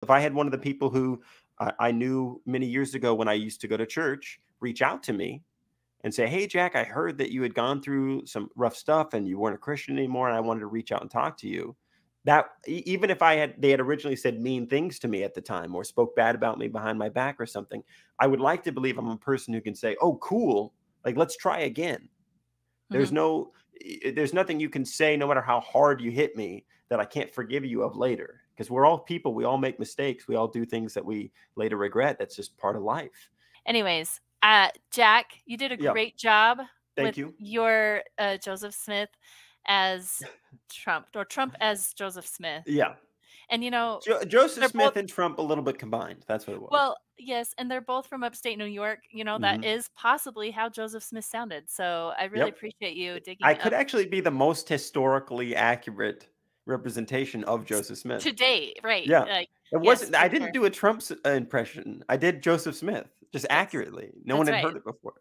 if I had one of the people who I knew many years ago when I used to go to church reach out to me and say, "Hey, Jack, I heard that you had gone through some rough stuff and you weren't a Christian anymore, and I wanted to reach out and talk to you." That even if they had originally said mean things to me at the time or spoke bad about me behind my back or something, I would like to believe I'm a person who can say, "Oh, cool, like let's try again." Hmm. There's nothing you can say, no matter how hard you hit me, that I can't forgive you of later. Because we're all people, we all make mistakes, we all do things that we later regret. That's just part of life. Anyways, Jack, you did a Yeah, great job thank with you. your Joseph Smith as Trump, or Trump as Joseph Smith. Yeah, And you know, Joseph they're both, Smith and Trump a little bit combined. That's what it was. well, yes, and they're both from upstate New York. You know, that Hmm. is possibly how Joseph Smith sounded. So I really Yep, appreciate you I digging could up actually be the most historically accurate representation of Joseph Smith. today, right? Yeah, Like, it yes, wasn't. for I didn't sure. do a Trump impression. I did Joseph Smith just Yes, accurately. No one that's had right. heard it before.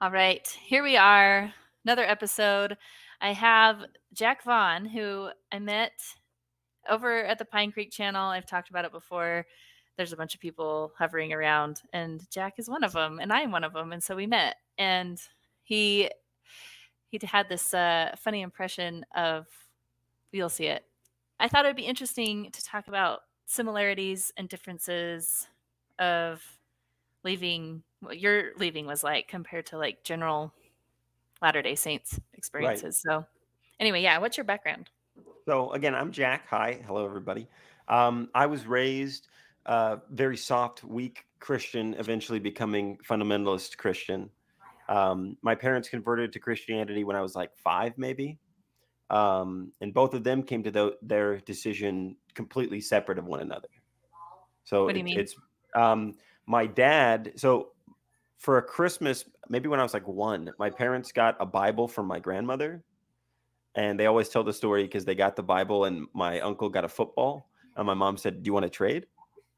All right, here we are, another episode. I have Jack Vaughn, who I met over at the Pine Creek channel. I've talked about it before. There's a bunch of people hovering around, and Jack is one of them, and I am one of them. And so we met, and he he had this funny impression of, you'll see it. I thought it would be interesting to talk about similarities and differences of leaving, what your leaving was like compared to like general Latter Day Saints Right. experiences. So, anyway, yeah, what's your background? So again, I'm Jack. Hi, hello everybody. I was raised very soft, weak Christian, eventually becoming fundamentalist Christian. My parents converted to Christianity when I was like 5, maybe, and both of them came to their decision completely separate of one another. So What do you mean? it's um, my dad. So for a Christmas, maybe when I was like 1, my parents got a Bible from my grandmother, and they always tell the story because they got the Bible and my uncle got a football. And my mom said, "Do you want to trade?"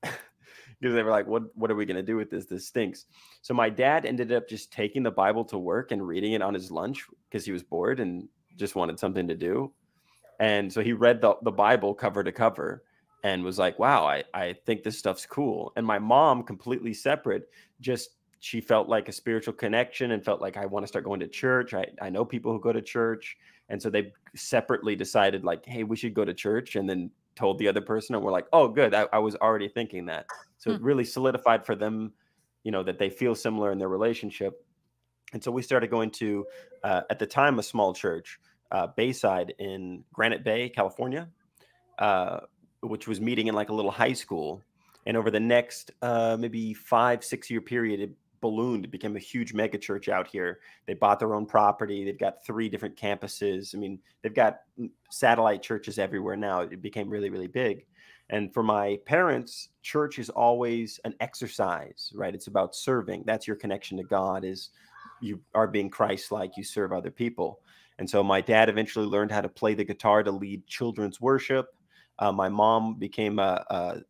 Because they were like, "What are we going to do with this? This stinks." So my dad ended up just taking the Bible to work and reading it on his lunch because he was bored and just wanted something to do. And so he read the Bible cover to cover and was like, "Wow, I think this stuff's cool." And my mom, completely separate, just she felt like a spiritual connection and felt like, I want to start going to church. I know people who go to church. And so they separately decided, like, hey, we should go to church, and then told the other person. And we're like, oh, good. I was already thinking that. So Hmm. it really solidified for them, that they feel similar in their relationship. And so we started going to, at the time, a small church, Bayside in Granite Bay, California, uh, which was meeting in like a little high school. And over the next maybe 5, 6 year period, it ballooned. It became a huge mega church out here. They bought their own property. They've got 3 different campuses. I mean, they've got satellite churches everywhere now. It became really, really big. And for my parents, church is always an exercise, right? It's about serving. That's your connection to God, is you are being Christ-like, you serve other people. And so my dad eventually learned how to play the guitar to lead children's worship. My mom became a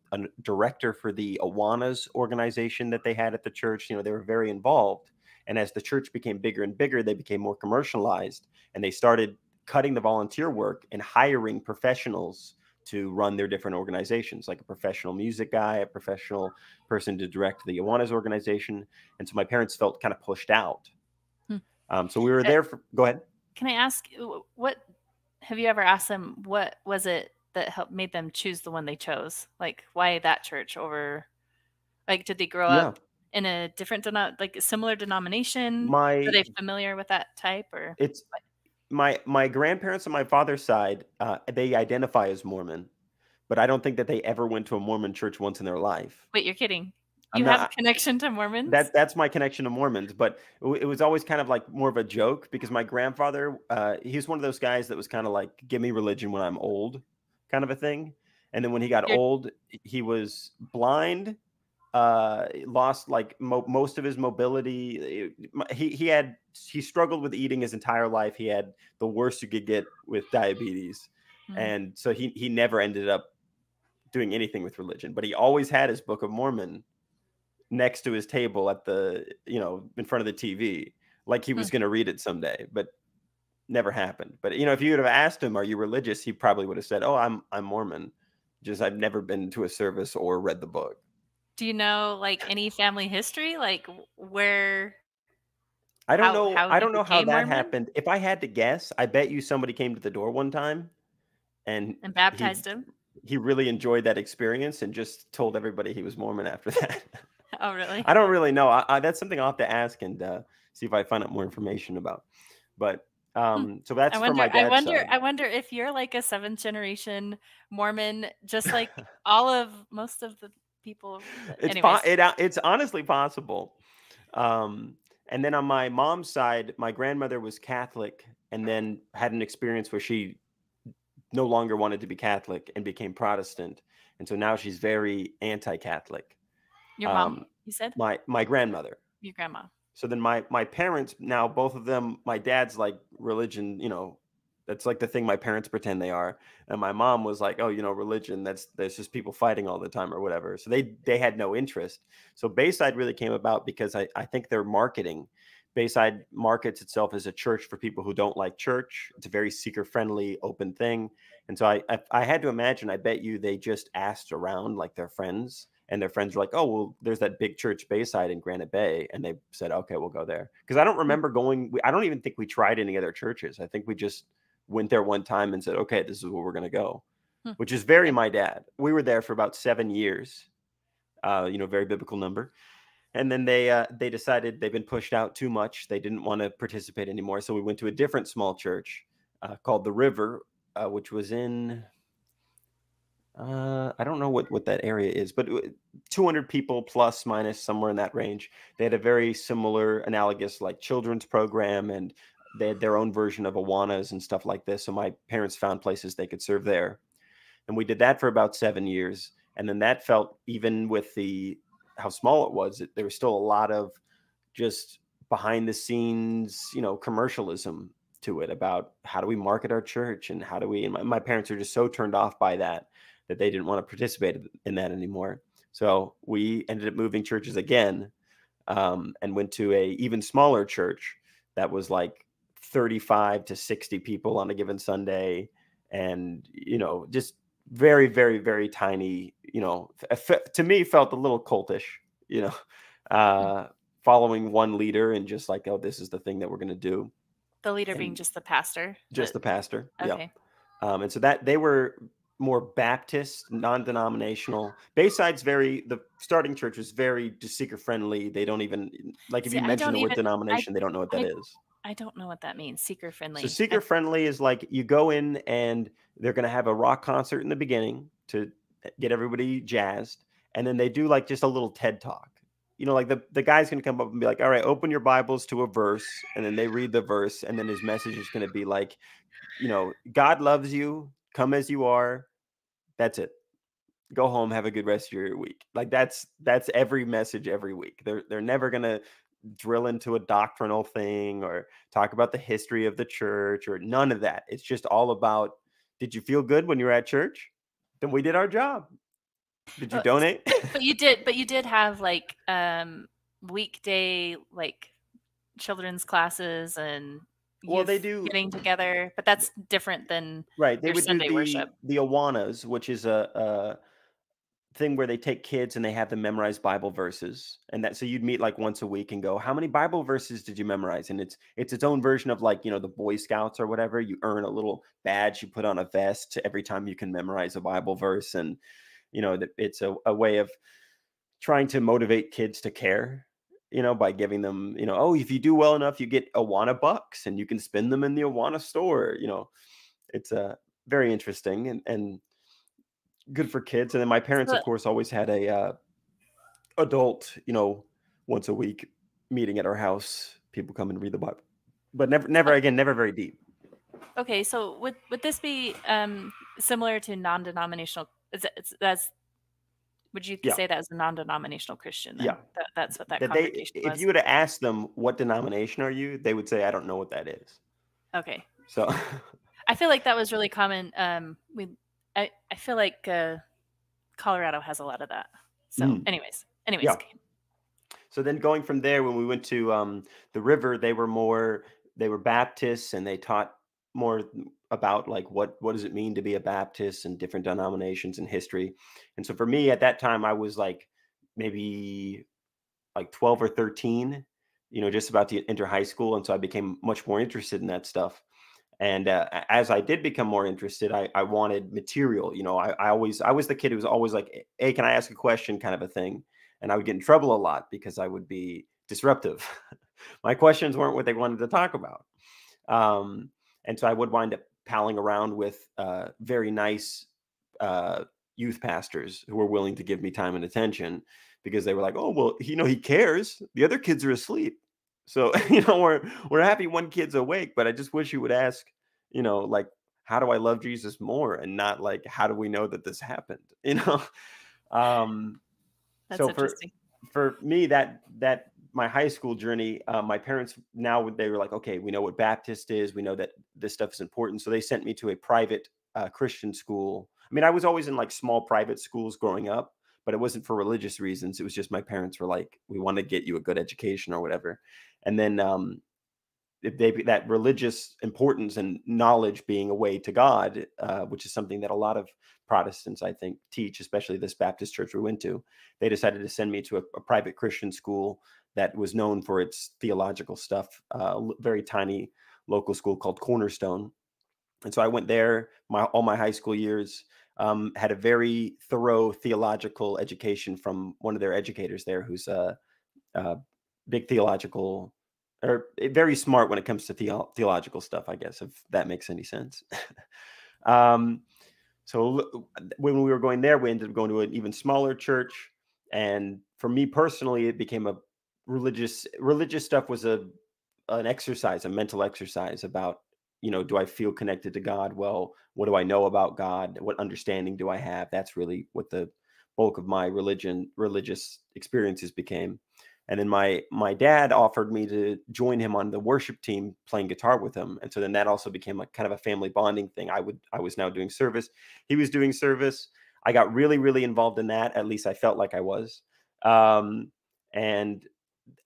director for the Awanas organization that they had at the church. They were very involved. And as the church became bigger and bigger, they became more commercialized, and they started cutting the volunteer work and hiring professionals to run their different organizations, like a professional music guy, a professional person to direct the Awanas organization. And so my parents felt kind of pushed out. Hmm. So we were Uh, there for, go ahead. Can I ask, what have you ever asked them? What was it that helped made them choose the one they chose? Like, why that church over? Like, did they grow Yeah. up in a different like a similar denomination? Are My they familiar with that type, or It's what? my grandparents on my father's side, they identify as Mormon, but I don't think that they ever went to a Mormon church once in their life. Wait, you're kidding? I'm You have a not connection to Mormons? that's my connection to Mormons, but it was always kind of like more of a joke because my grandfather, he's one of those guys that was kind of like, give me religion when I'm old, kind of a thing. And then when he got You're old, he was blind, lost like most of his mobility. He struggled with eating his entire life. He had the worst you could get with diabetes, Mm. And so he never ended up doing anything with religion, but he always had his Book of Mormon next to his table at the, in front of the TV, like he Hmm. was going to read it someday, but never happened. But if you would have asked him, "Are you religious?" he probably would have said, "Oh, I'm Mormon. Just I've never been to a service or read the book." Do you know like any family history, like where I don't how know. how I he don't know how became that Mormon happened. If I had to guess, I bet you somebody came to the door one time and and he baptized him? he really enjoyed that experience and just told everybody he was Mormon after that. Oh, really? I don't really know. That's something I'll have to ask and see if I find out more information about. But Hmm. so I that's from my wonder I dad's wonder side. I wonder if you're like a seventh generation Mormon, just like all of most of the people. Anyways, It's honestly possible. Um, and then on my mom's side, my grandmother was Catholic and then had an experience where she no longer wanted to be Catholic and became Protestant. And so now she's very anti-Catholic. your mom, Um, you said? my grandmother. Your grandma. So then my parents now, both of them, my dad's like religion, that's like the thing my parents pretend they are. And my mom was like, oh, religion, there's just people fighting all the time or whatever. So they had no interest. So Bayside really came about because I think their marketing, Bayside markets itself as a church for people who don't like church. It's a very seeker friendly, open thing. And so I had to imagine, I bet you they just asked around like their friends, and their friends were like, "Oh, well, there's that big church Bayside in Granite Bay," and they said, "Okay, we'll go there." Because I don't Hmm. remember going. I don't even think we tried any other churches. I think we just went there one time and said, "Okay, this is where we're going to go," Hmm. which is very Okay. my dad. We were there for about 7 years. Very biblical number. And then they decided they've been pushed out too much. They didn't want to participate anymore, so we went to a different small church called the River, which was in I don't know what that area is, but 200 people plus minus somewhere in that range. They had a very similar, analogous like children's program, and they had their own version of Awanas and stuff like this. So my parents found places they could serve there, and we did that for about 7 years. And then that felt, even with the how small it was, there was still a lot of just behind the scenes, commercialism to it about how do we market our church and how do we. And my parents are just so turned off by that they didn't want to participate in that anymore. So we ended up moving churches again, and went to a even smaller church that was like 35 to 60 people on a given Sunday, and just very, very, very tiny. To me, felt a little cultish. You know, Hmm. uh, following one leader and just like, oh, this is the thing that we're going to do, The leader being and just the pastor. just the pastor. Yep. Okay. And so that they were more Baptist, non-denominational. Bayside's the starting church was very just seeker friendly. They don't even, like, if See, you I mention don't the word even denomination, they don't know what that I is. I don't know what that means. Seeker So friendly. seeker friendly is like you go in and they're going to have a rock concert in the beginning to get everybody jazzed, and then they do like just a little TED talk. Like the guy's going to come up and be like, "All right, open your Bibles to a verse," and then they read the verse, and then his message is going to be like, God loves you, come as you are. That's it. Go home, have a good rest of your week. Like that's every message every week. They're never gonna drill into a doctrinal thing or talk about the history of the church or none of that. It's just all about, did you feel good when you were at church? Then we did our job. Did you Uh, donate? but you did have like weekday like children's classes and Well, they youth do. getting together, but that's different than Right. They your would do Sunday the worship. the Awanas, which is a thing where they take kids and they have them memorize Bible verses, and that so you'd meet like once a week and go, how many Bible verses did you memorize? And it's its own version of like the Boy Scouts or whatever. You earn a little badge you put on a vest every time you can memorize a Bible verse, and it's a way of trying to motivate kids to care. By giving them, oh, if you do well enough, you get Awana bucks and you can spend them in the Awana store. It's very interesting and good for kids. And then my parents, So, of course, always had a adult, once a week meeting at our house. People come and read the Bible, but never oh, again, never very deep. okay, so would this be similar to non-denominational? That's would you Yeah, say that as a non-denominational Christian yeah. then? That's what that That congregation if was. you were to ask them what denomination are you, they would say, I don't know what that is. Okay. So I feel like that was really common. I feel like Colorado has a lot of that. So, Mm, anyways, yeah. okay. So then going from there, when we went to the river, they were Baptists, and they taught more about like what does it mean to be a Baptist and different denominations and history. And so for me at that time, I was like maybe like 12 or 13, just about to enter high school, and so I became much more interested in that stuff. And as I did become more interested, I wanted material. I was the kid who was always like, "Hey, can I ask a question?" kind of a thing, and I would get in trouble a lot because I would be disruptive. My questions weren't what they wanted to talk about, um, and so I would wind up palling around with very nice uh, youth pastors who were willing to give me time and attention because they were like, "Oh, well, he cares. The other kids are asleep." So, we're happy one kid's awake, but I just wish you would ask, like, how do I love Jesus more, and not like, how do we know that this happened? Um, That's so for interesting. for me, that my high school journey, my parents now they were like, okay, we know what Baptist is, we know that this stuff is important, so they sent me to a private Christian school. I mean, I was always in like small private schools growing up, but it wasn't for religious reasons. It was just my parents were like, we want to get you a good education or whatever. And then that religious importance and knowledge being a way to God, which is something that a lot of Protestants, I think, teach, especially this Baptist church we went to. They decided to send me to a private Christian school that was known for its theological stuff, very tiny local school called Cornerstone. And so I went there all my high school years. Had a very thorough theological education from one of their educators there, who's uh, big theological or very smart when it comes to theological stuff, I guess, if that makes any sense. um, so when we were going there, we ended up going to an even smaller church. And for me personally, it became a religious stuff was an exercise, a mental exercise about, do I feel connected to God? Well, what do I know about God? What understanding do I have? That's really what the bulk of my religious experiences became. And then my dad offered me to join him on the worship team playing guitar with him. And so then that also became like kind of a family bonding thing. I was now doing service. He was doing service. I got really, really involved in that. At least I felt like I was. And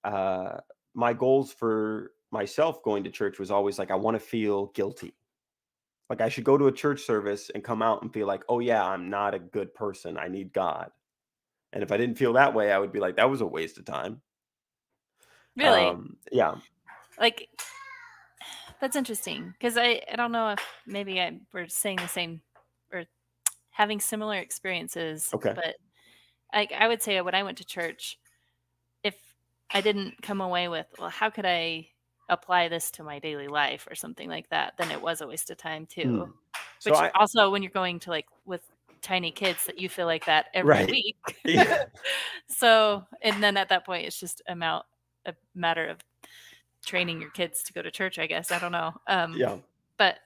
uh, my goals for myself going to church was always like, I want to feel guilty. Like I should go to a church service and come out and feel like, oh yeah, I'm not a good person. I need God. And if I didn't feel that way, I would be like, that was a waste of time. Really, Yeah. like that's interesting because I don't know if maybe we're saying the same or having similar experiences, Okay. but I would say when I went to church, if I didn't come away with, well, how could I apply this to my daily life or something like that, then it was a waste of time too. Mm. So Which I also, when you're going to like with tiny kids, that you feel like that every right. week. Yeah. So, and then at that point, it's just a matter of training your kids to go to church, I guess. I don't know. Yeah. But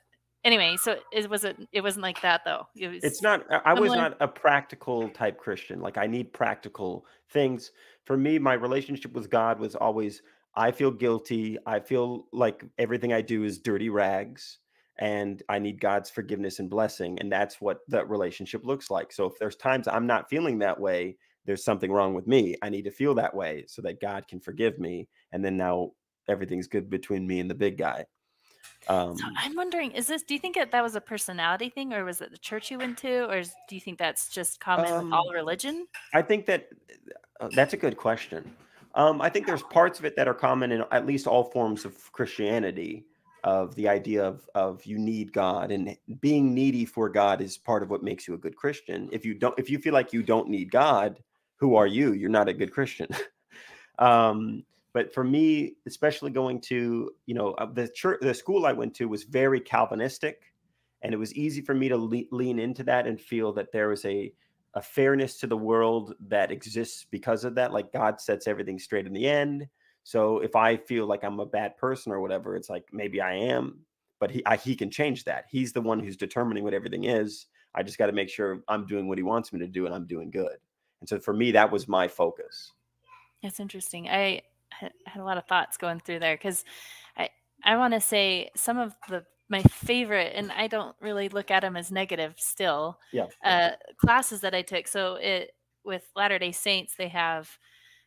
anyway, so it wasn't like that though. It It's was not I was similar. not a practical type Christian, like, I need practical things. For me, my relationship with God was always, I feel guilty, I feel like everything I do is dirty rags, and I need God's forgiveness and blessing, and that's what that relationship looks like. So if there's times I'm not feeling that way, there's something wrong with me. I need to feel that way so that God can forgive me, and then now everything's good between me and the big guy. So Um, I'm wondering, do you think that was a personality thing, or was it the church you went to, or do you think that's just common with all um religion? I think that that's a good question. I think there's parts of it that are common in at least all forms of Christianity, of the idea of you need God, and being needy for God is part of what makes you a good Christian. If you feel like you don't need God, who are you? You're not a good Christian. But for me, especially going to, the school I went to was very Calvinistic, and it was easy for me to lean into that and feel that there was a fairness to the world that exists because of that. Like God sets everything straight in the end. So if I feel like I'm a bad person or whatever, it's like maybe I am, but he can change that. He's the one who's determining what everything is. I just got to make sure I'm doing what he wants me to do and I'm doing good. And so for me, that was my focus. That's interesting. I had a lot of thoughts going through there because I I want to say some of the my favorite, and I don't really look at them as negative still, Yeah. classes that I took. So with Latter-day Saints, they have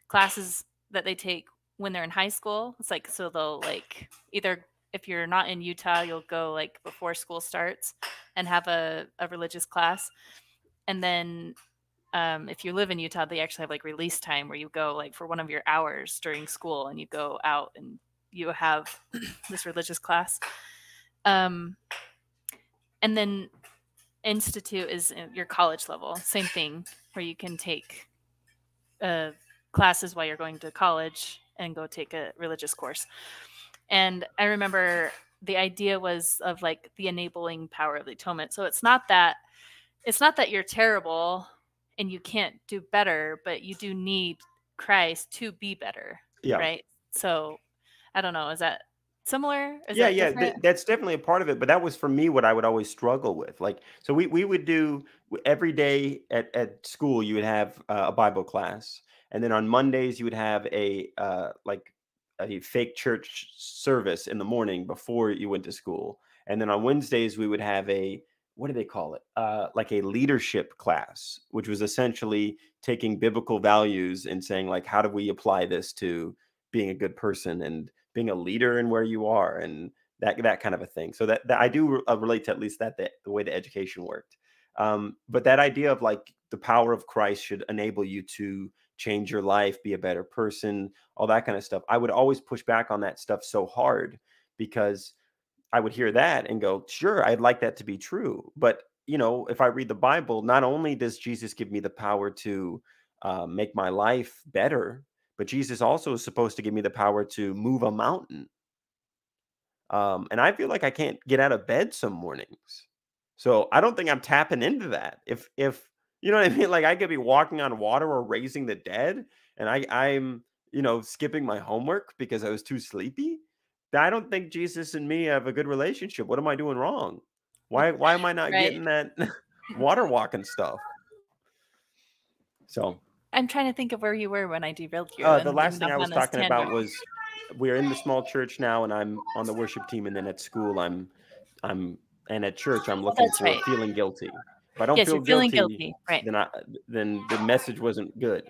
classes that they take when they're in high school. It's like, so they'll like either, if you're not in Utah, you'll go like before school starts and have a religious class. And then if you live in Utah, they actually have like release time where you go like for one of your hours during school and you go out and you have this religious class. Um, and then Institute is your college level, same thing, where you can take classes while you're going to college and go take a religious course. And I remember the idea was of like the enabling power of the atonement. So it's not that you're terrible and you can't do better, but you do need Christ to be better, Yeah. right? So I don't know, is that similar? Is Yeah, that yeah, different? that's definitely a part of it, but that was for me what I would always struggle with. Like, so we would do every day at school. You would have a Bible class, and then on Mondays you would have a like a fake church service in the morning before you went to school, and then on Wednesdays we would have a, what do they call it? Like a leadership class, which was essentially taking biblical values and saying like, how do we apply this to being a good person and being a leader in where you are, and that kind of a thing. So that I do relate to at least that the way the education worked. But that idea of like the power of Christ should enable you to change your life, be a better person, all that kind of stuff. I would always push back on that stuff so hard because I would hear that and go, sure, I'd like that to be true. But, if I read the Bible, not only does Jesus give me the power to make my life better, but Jesus also is supposed to give me the power to move a mountain. And I feel like I can't get out of bed some mornings. So I don't think I'm tapping into that. If you know what I mean? Like I could be walking on water or raising the dead, and I'm skipping my homework because I was too sleepy. I don't think Jesus and me have a good relationship. What am I doing wrong? Why am I not Right. getting that water walking stuff? So I'm trying to think of where you were when I derailed you the and last went thing off I was on this talking about tangent. was we're in the small church now, and I'm on the worship team, and then at school I'm and at church I'm Oh, looking that's for right. feeling guilty. If I don't Yes, feel you're feeling guilty, guilty. Right. then the message wasn't good.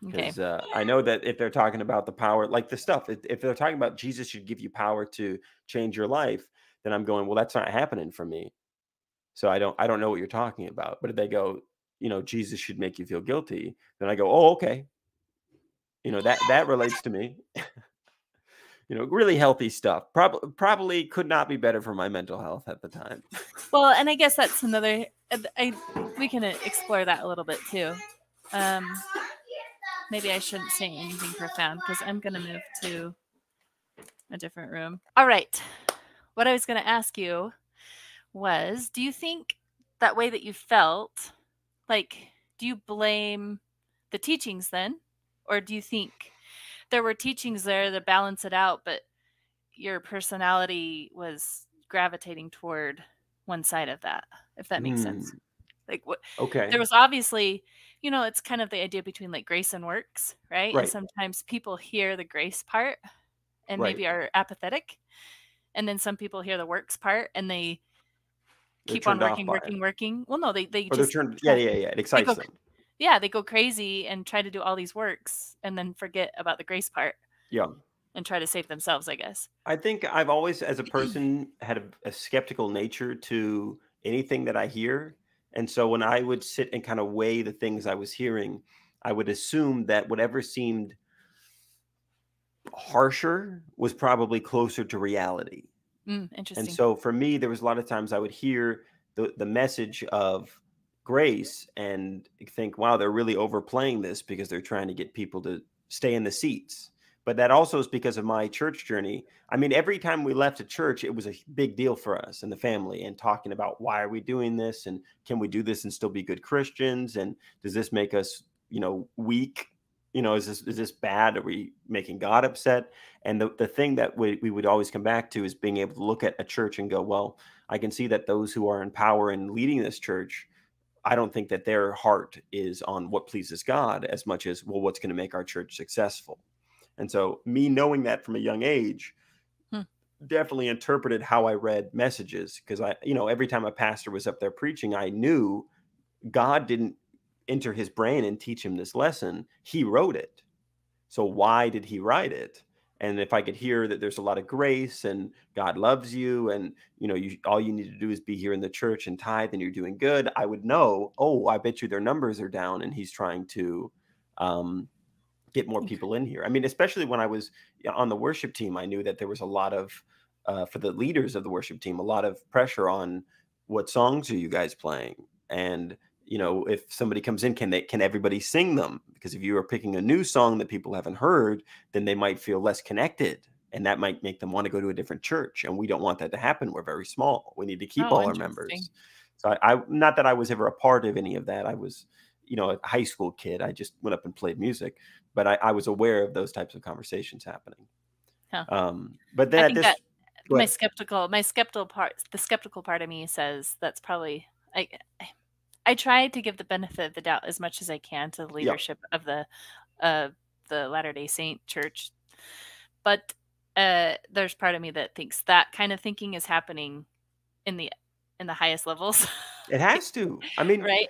Okay. Because I know that if they're talking about the power, like the stuff, if they're talking about Jesus should give you power to change your life, then I'm going, well, that's not happening for me. So I don't know what you're talking about. But if they go, Jesus should make you feel guilty, then I go, oh, okay, that relates to me. Really healthy stuff. Probably could not be better for my mental health at the time. Well, and I guess that's another. We can explore that a little bit too. Um, maybe I shouldn't say anything profound because I'm going to move to a different room. All right. What I was going to ask you was, do you think that way that you felt, like, do you blame the teachings then, or do you think there were teachings there that balance it out, but your personality was gravitating toward one side of that, if that makes sense? Hmm. Like what there Okay. was obviously, it's kind of the idea between like grace and works, right? And Right. sometimes people hear the grace part and Right. maybe are apathetic. And then some people hear the works part and they They're keep on turned off working, by it, working, working. Well, no, they or they're just turned. Yeah. try, Yeah. Yeah. It they excites go, them. yeah, they go crazy and try to do all these works and then forget about the grace part Yeah. and try to save themselves, I guess. I think I've always, as a person, had a skeptical nature to anything that I hear. And so when I would sit and kind of weigh the things I was hearing, I would assume that whatever seemed harsher was probably closer to reality. And Interesting. so for me, there was a lot of times I would hear the message of grace and think, wow, they're really overplaying this because they're trying to get people to stay in the seats. But that also is because of my church journey. I mean, every time we left a church, it was a big deal for us and the family, and talking about why are we doing this, and can we do this and still be good Christians, and does this make us, weak? Is this bad? Are we making God upset? And the thing that we would always come back to is being able to look at a church and go, well, I can see that those who are in power and leading this church, I don't think that their heart is on what pleases God as much as, well, what's going to make our church successful. And so me knowing that from a young age, Hmm. definitely interpreted how I read messages, because every time a pastor was up there preaching, I knew God didn't enter his brain and teach him this lesson. He wrote it. So why did he write it? And if I could hear that there's a lot of grace and God loves you, and all you need to do is be here in the church and tithe and you're doing good, I would know, oh, I bet you their numbers are down and he's trying to um, get more people in here. I mean, especially when I was on the worship team, I knew that there was a lot of, for the leaders of the worship team, a lot of pressure on what songs are you guys playing? And, if somebody comes in, can everybody sing them? Because if you are picking a new song that people haven't heard, then they might feel less connected. And that might make them want to go to a different church. And we don't want that to happen. We're very small. We need to keep Oh, all our interesting. members. So I not that I was ever a part of any of that. I was, a high school kid. I just went up and played music, but I was aware of those types of conversations happening. Huh. But then I at think that this, go ahead. the skeptical part of me says that's probably I try to give the benefit of the doubt as much as I can to the Yeah, leadership of the Latter-day Saint Church, but there's part of me that thinks that kind of thinking is happening in the highest levels, it has to. I mean, right?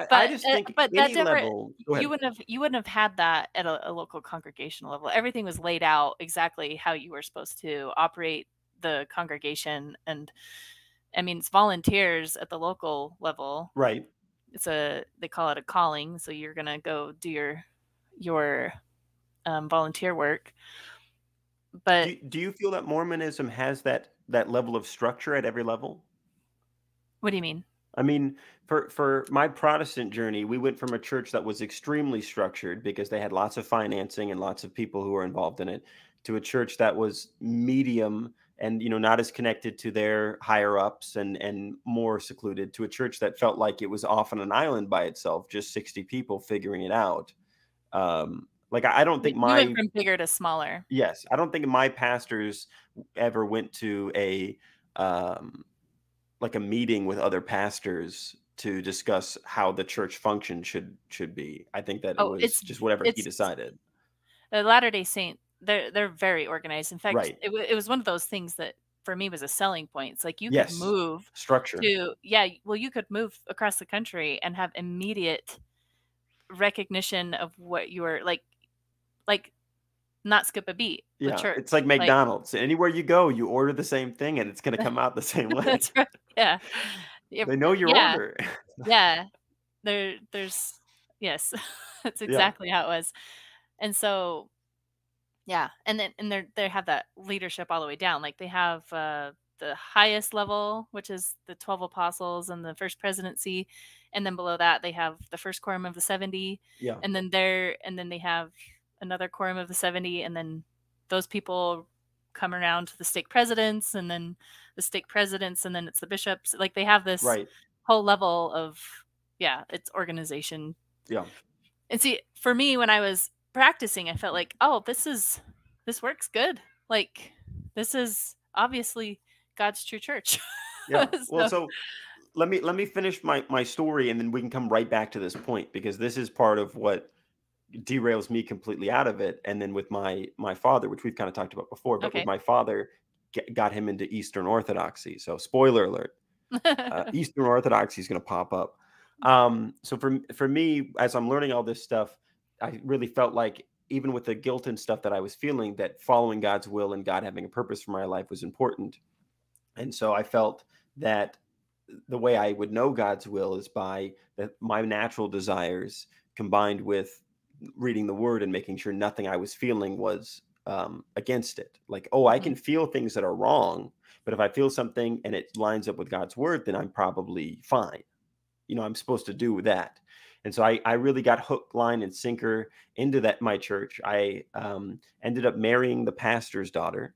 I just think But that any never level. Go ahead. you wouldn't have had that at a local congregational level. Everything was laid out exactly how you were supposed to operate the congregation, and I mean, it's volunteers at the local level. Right. They call it a calling, so you're gonna go do your volunteer work. But Do you feel that Mormonism has that level of structure at every level? what do you mean? I mean, for my Protestant journey, we went from a church that was extremely structured because they had lots of financing and lots of people who were involved in it, to a church that was medium and not as connected to their higher ups, and more secluded, to a church that felt like it was off on an island by itself, just 60 people figuring it out. Like I don't think We went my from bigger to smaller. yes, I don't think my pastors ever went to um, like a meeting with other pastors to discuss how the church function should be. I think that it Oh, was just whatever he it's decided. the Latter-day Saint. They're very organized. In fact, Right. it was one of those things that for me was a selling point. It's like you could Yes. move Structure. to well, you could move across the country and have immediate recognition of what you were like not skip a beat. The Yeah. It's church, like like McDonald's. Anywhere you go, you order the same thing and it's going to come out the same way. that's right. Yeah, yeah, They know your yeah, order. yeah. There's yes, that's Yeah. exactly how it was, and so yeah, and then they have that leadership all the way down. Like they have the highest level, which is the 12 apostles and the first presidency, and then below that they have the first quorum of the 70, Yeah. and then they have another quorum of the 70, and then those people come around to the stake presidents, and then the stake presidents, and then it's the bishops. Like they have this Right. whole level of it's organization. Yeah. And see, for me, when I was practicing, I felt like, oh, this works good. Like this is obviously God's true church. Yeah. Well, So so let me finish my story and then we can come right back to this point, because this is part of what derails me completely out of it. And then with my father, which we've kind of talked about before, but with okay. my father, got him into Eastern Orthodoxy. So spoiler alert, Eastern Orthodoxy is going to pop up. So for me, as I'm learning all this stuff, I really felt like, even with the guilt and stuff that I was feeling, that following God's will and God having a purpose for my life was important. And so I felt that the way I would know God's will is by my natural desires combined with reading the word and making sure nothing I was feeling was against it. Like, oh, I Mhm. can feel things that are wrong, but if I feel something and it lines up with God's word, then I'm probably fine. I'm supposed to do that. And so I really got hook, line, and sinker into my church. I ended up marrying the pastor's daughter,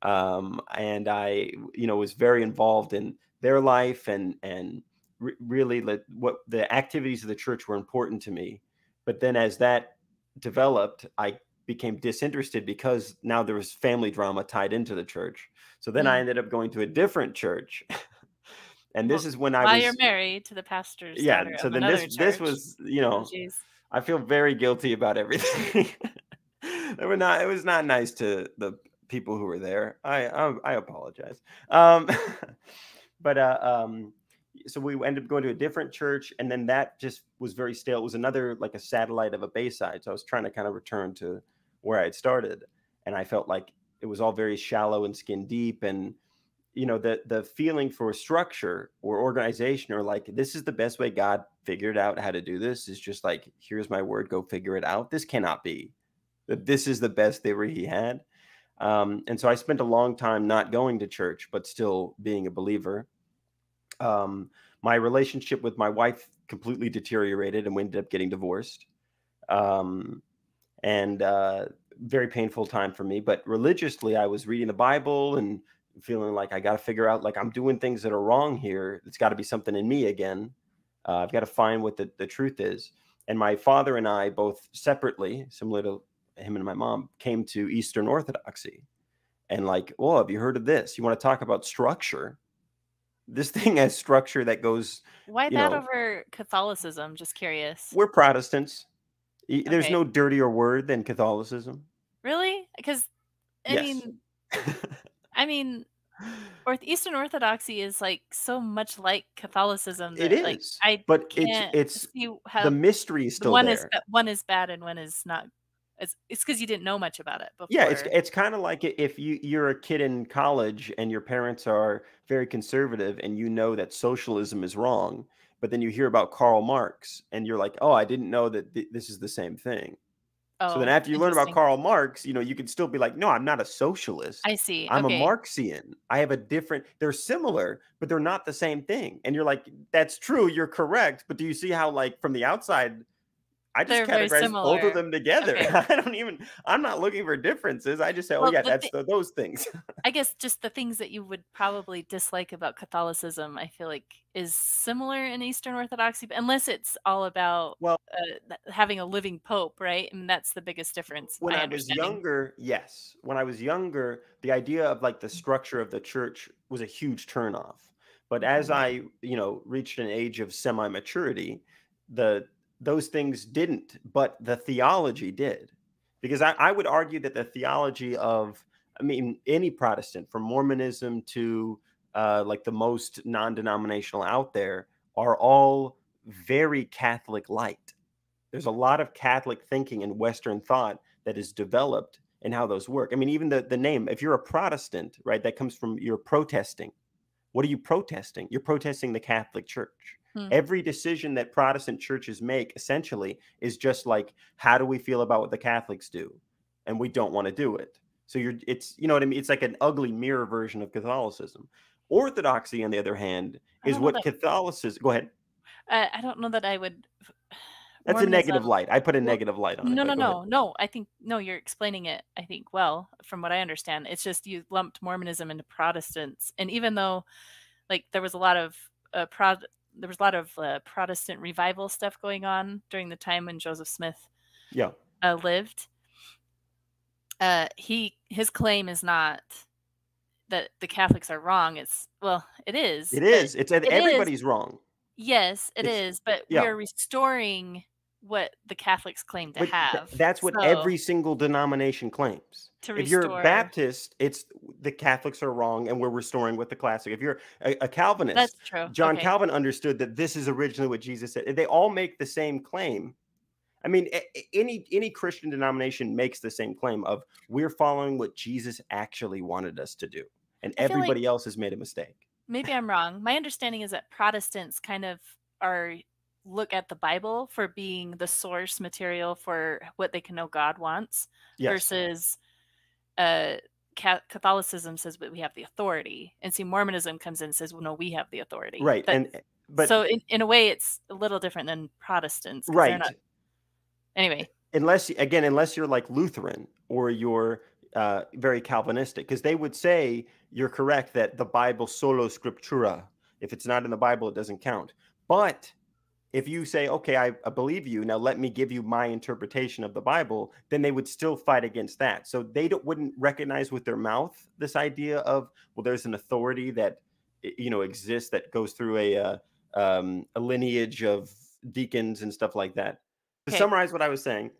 and I was very involved in their life, and really what the activities of the church were important to me. But then as that developed, I became disinterested because now there was family drama tied into the church. So then I Mm. ended up going to a different church. And this Well, is when I while you're was, married to the pastor's yeah, daughter so of then another this church. was, Oh, geez. I feel very guilty about everything. It was not nice to the people who were there. I apologize. Um, but so we ended up going to a different church, and then that just was very stale. It was another like a satellite of a Bayside. So I was trying to kind of return to where I had started, and I felt like it was all very shallow and skin deep, and the feeling for structure or organization, or like this is the best way God figured out how to do this, is just like, here's my word, go figure it out. This cannot be that this is the best theory he had. And so I spent a long time not going to church, but still being a believer. My relationship with my wife completely deteriorated, and we ended up getting divorced. Um, and Very painful time for me. But religiously, I was reading the Bible and feeling like I got to figure out, like, I'm doing things that are wrong here. It's got to be something in me again. I've got to find what the truth is. And my father and I both separately, similar to him and my mom, came to Eastern Orthodoxy. And like, oh, have you heard of this? You want to talk about structure? This thing has structure that goes, Why you that know, over Catholicism? Just curious. we're Protestants. There's Okay. no dirtier word than Catholicism. Really? Because I Yes. mean, I mean, Eastern Orthodoxy is like so much like Catholicism It that like is, I but can't it's see the how mystery is the still there. one is bad and one is not. It's because you didn't know much about it Yeah, before. it's kind of like if you're a kid in college and your parents are very conservative, and you know that socialism is wrong, but then you hear about Karl Marx and you're like, "Oh, I didn't know that this is the same thing." So then Oh, after you learn about interesting. Karl Marx, you can still be like, "No, I'm not a socialist. I see. I'm a Okay. Marxian. I have a different they're similar, but they're not the same thing." And you're like, "That's true, you're correct, but do you see how, like, from the outside I just They're very categorize both of similar. them together." Okay. I'm not looking for differences. I just say, "Oh Well, yeah, that's those things." I guess just the things that you would probably dislike about Catholicism, I feel like is similar in Eastern Orthodoxy, but unless it's all about, Well, having a living pope, right? And that's the biggest difference, when my I was understanding. younger, yes. When I was younger, the idea of like the structure of the church was a huge turnoff. But as Mhm. I reached an age of semi-maturity, the those things didn't, but the theology did. Because I would argue that the theology of, I mean, any Protestant, from Mormonism to like the most non-denominational out there, are all very Catholic light. There's a lot of Catholic thinking and Western thought that is developed and how those work. I mean, even the name, if you're a Protestant, right, that comes from you're protesting. What are you protesting? You're protesting the Catholic Church. Hmm. Every decision that Protestant churches make essentially is just like, how do we feel about what the Catholics do? And we don't want to do it. So it's, you know what I mean? It's like an ugly mirror version of Catholicism. Orthodoxy, on the other hand, I is don't know what that Catholicism, go ahead. I don't know that I would That's a Mormonism negative light. I put a well, negative light on it, no, no, but go ahead. no, no, I think no, you're explaining it, I think, well, from what I understand. It's just you lumped Mormonism into Protestants, and even though, like, there was a lot of, Protestant revival stuff going on during the time when Joseph Smith, Yeah. lived, his claim is not that the Catholics are wrong, it's well, it is, It but is. It's it is everybody's wrong. yes, it It's is, but we yeah, are restoring what the Catholics claim to but have. that's what So, every single denomination claims. to If you're restore Baptist, it's the Catholics are wrong and we're restoring with the classic. If you're a Calvinist, that's true, John okay. Calvin understood that this is originally what Jesus said. They all make the same claim. I mean, any Christian denomination makes the same claim of, we're following what Jesus actually wanted us to do, and I feel like everybody else has made a mistake. maybe I'm wrong. My understanding is that Protestants kind of are look at the Bible for being the source material for what they can know God wants Yes, versus Catholicism says that we have the authority, and see Mormonism comes in and says, well, no, we have the authority. right, But and but so in a way, it's a little different than Protestants because they're right. not. Anyway, Unless you're like Lutheran or you're very Calvinistic, because they would say you're correct that the Bible solo scriptura, if it's not in the Bible, it doesn't count. But if you say, okay, I believe you, now let me give you my interpretation of the Bible, then they would still fight against that. So they wouldn't recognize with their mouth this idea of, well, there's an authority that exists that goes through a lineage of deacons and stuff like that. To okay, summarize what I was saying,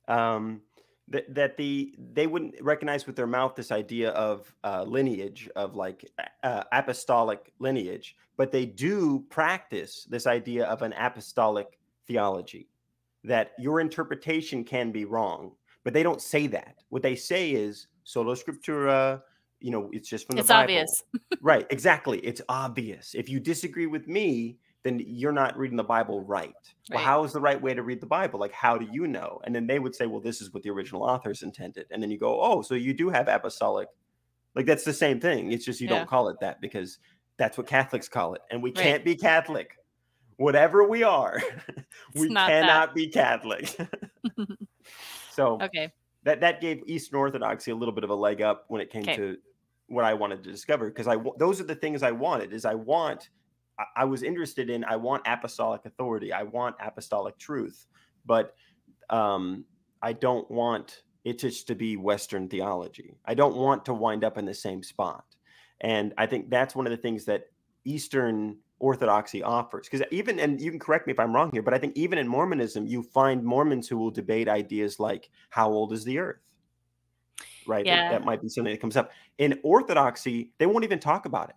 um, that they wouldn't recognize with their mouth this idea of lineage of like apostolic lineage, but they do practice this idea of an apostolic theology, that your interpretation can be wrong, but they don't say that. What they say is sola scriptura, it's just from the It's Bible. obvious. Right, exactly. It's obvious. If you disagree with me, then you're not reading the Bible right. Well, Right. how is the right way to read the Bible? Like, how do you know? And then they would say, well, this is what the original authors intended. And then you go, oh, so you do have apostolic. Like, that's the same thing. It's just you Yeah. don't call it that because that's what Catholics call it. And we Right. can't be Catholic. Whatever we are, It's we not that. cannot be Catholic. So Okay. that gave Eastern Orthodoxy a little bit of a leg up when it came Okay. to what I wanted to discover, because those are the things I wanted. I was interested in, I want apostolic authority, I want apostolic truth, but I don't want it just to be Western theology. I don't want to wind up in the same spot. And I think that's one of the things that Eastern Orthodoxy offers. Because even, and you can correct me if I'm wrong here, but I think even in Mormonism, you find Mormons who will debate ideas like, how old is the earth? Right? Yeah. That might be something that comes up. In Orthodoxy, they won't even talk about it.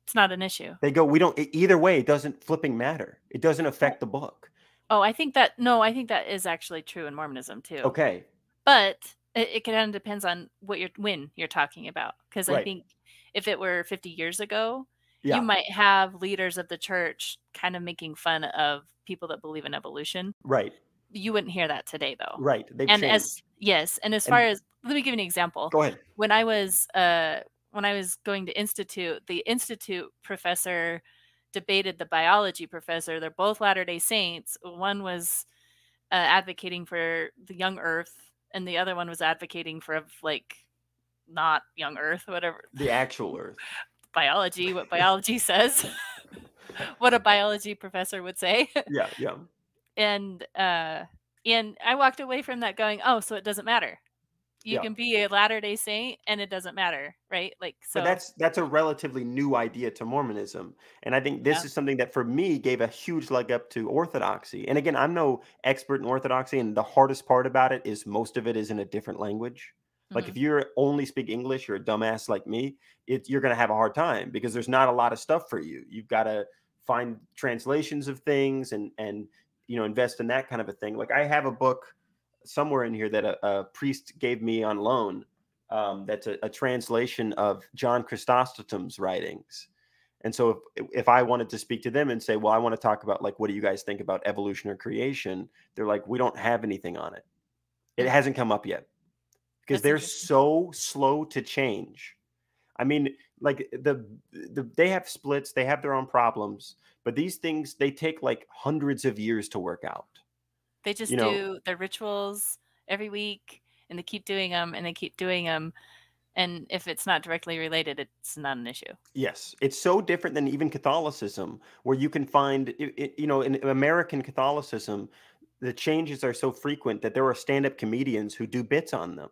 It's not an issue. They go, we don't, either way, it doesn't flipping matter. It doesn't affect the book. Oh, I think that is actually true in Mormonism too. Okay. But it kind of depends on when you're talking about. Because I Right. think if it were 50 years ago, Yeah. you might have leaders of the church kind of making fun of people that believe in evolution. Right. You wouldn't hear that today, though. Right. They've And changed. as far as, let me give you an example. Go ahead. When I was going to institute, the institute professor debated the biology professor. They're both Latter-day Saints. One was advocating for the young Earth, and the other one was advocating for like not young Earth, whatever. The actual Earth. Biology, what biology says. What a biology professor would say. Yeah, yeah. And I walked away from that going, oh, so it doesn't matter. You can be a Latter-day Saint and it doesn't matter, right? Like, so. But that's a relatively new idea to Mormonism. And I think this is something that for me gave a huge leg up to Orthodoxy. And again, I'm no expert in Orthodoxy, and the hardest part about it is most of it is in a different language. Like if you only speak English, you're a dumbass like me, you're going to have a hard time because there's not a lot of stuff for you. You've got to find translations of things and invest in that kind of a thing. Like I have a book somewhere in here that a priest gave me on loan. That's a translation of John Chrysostom's writings. And so if I wanted to speak to them and say, well, I want to talk about like, what do you guys think about evolution or creation? They're like, we don't have anything on it. It hasn't come up yet because they're so slow to change. I mean, like they have splits, they have their own problems, but these things, they take like hundreds of years to work out. They just do their rituals every week, and they keep doing them, and they keep doing them. And if it's not directly related, it's not an issue. Yes. It's so different than even Catholicism, where you can find, in American Catholicism, the changes are so frequent that there are stand-up comedians who do bits on them.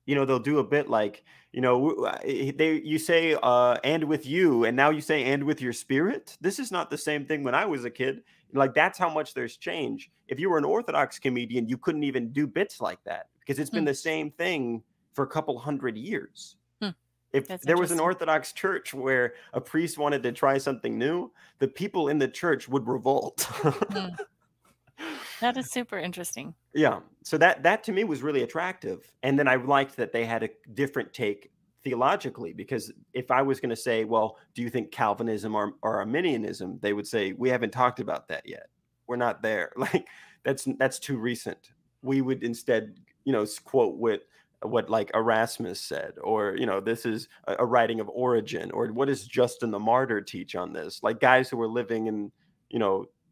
They'll do a bit like, you say, and with you, and now you say, and with your spirit. This is not the same thing when I was a kid. Like, that's how much there's change. If you were an Orthodox comedian, you couldn't even do bits like that because it's been the same thing for a couple hundred years. If there was an Orthodox church where a priest wanted to try something new, the people in the church would revolt. That is super interesting. Yeah. So that to me was really attractive. And then I liked that they had a different take theologically, because if I was going to say, well, do you think Calvinism or Arminianism, they would say, we haven't talked about that yet. We're not there. Like that's too recent. We would instead, quote what like Erasmus said, or, this is a writing of Origen, or what does Justin the Martyr teach on this? Like guys who were living in,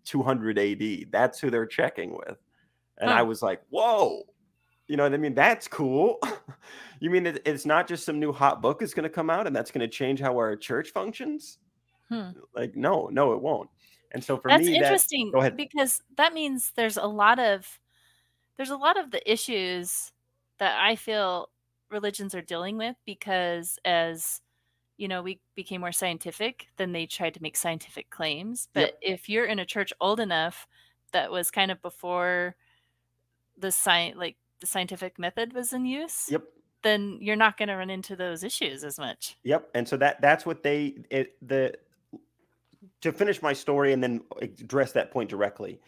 200 AD. That's who they're checking with. And I was like, whoa, you know what I mean? That's cool. You mean it's not just some new hot book is going to come out and that's going to change how our church functions? Like, no, it won't. And so for me, that's interesting. Go ahead. Because that means there's a lot of the issues that I feel religions are dealing with, because as we became more scientific, then they tried to make scientific claims. But if you're in a church old enough that was kind of before the science, like the scientific method was in use, Yep. then you're not going to run into those issues as much. Yep. And so that's what to finish my story and then address that point directly.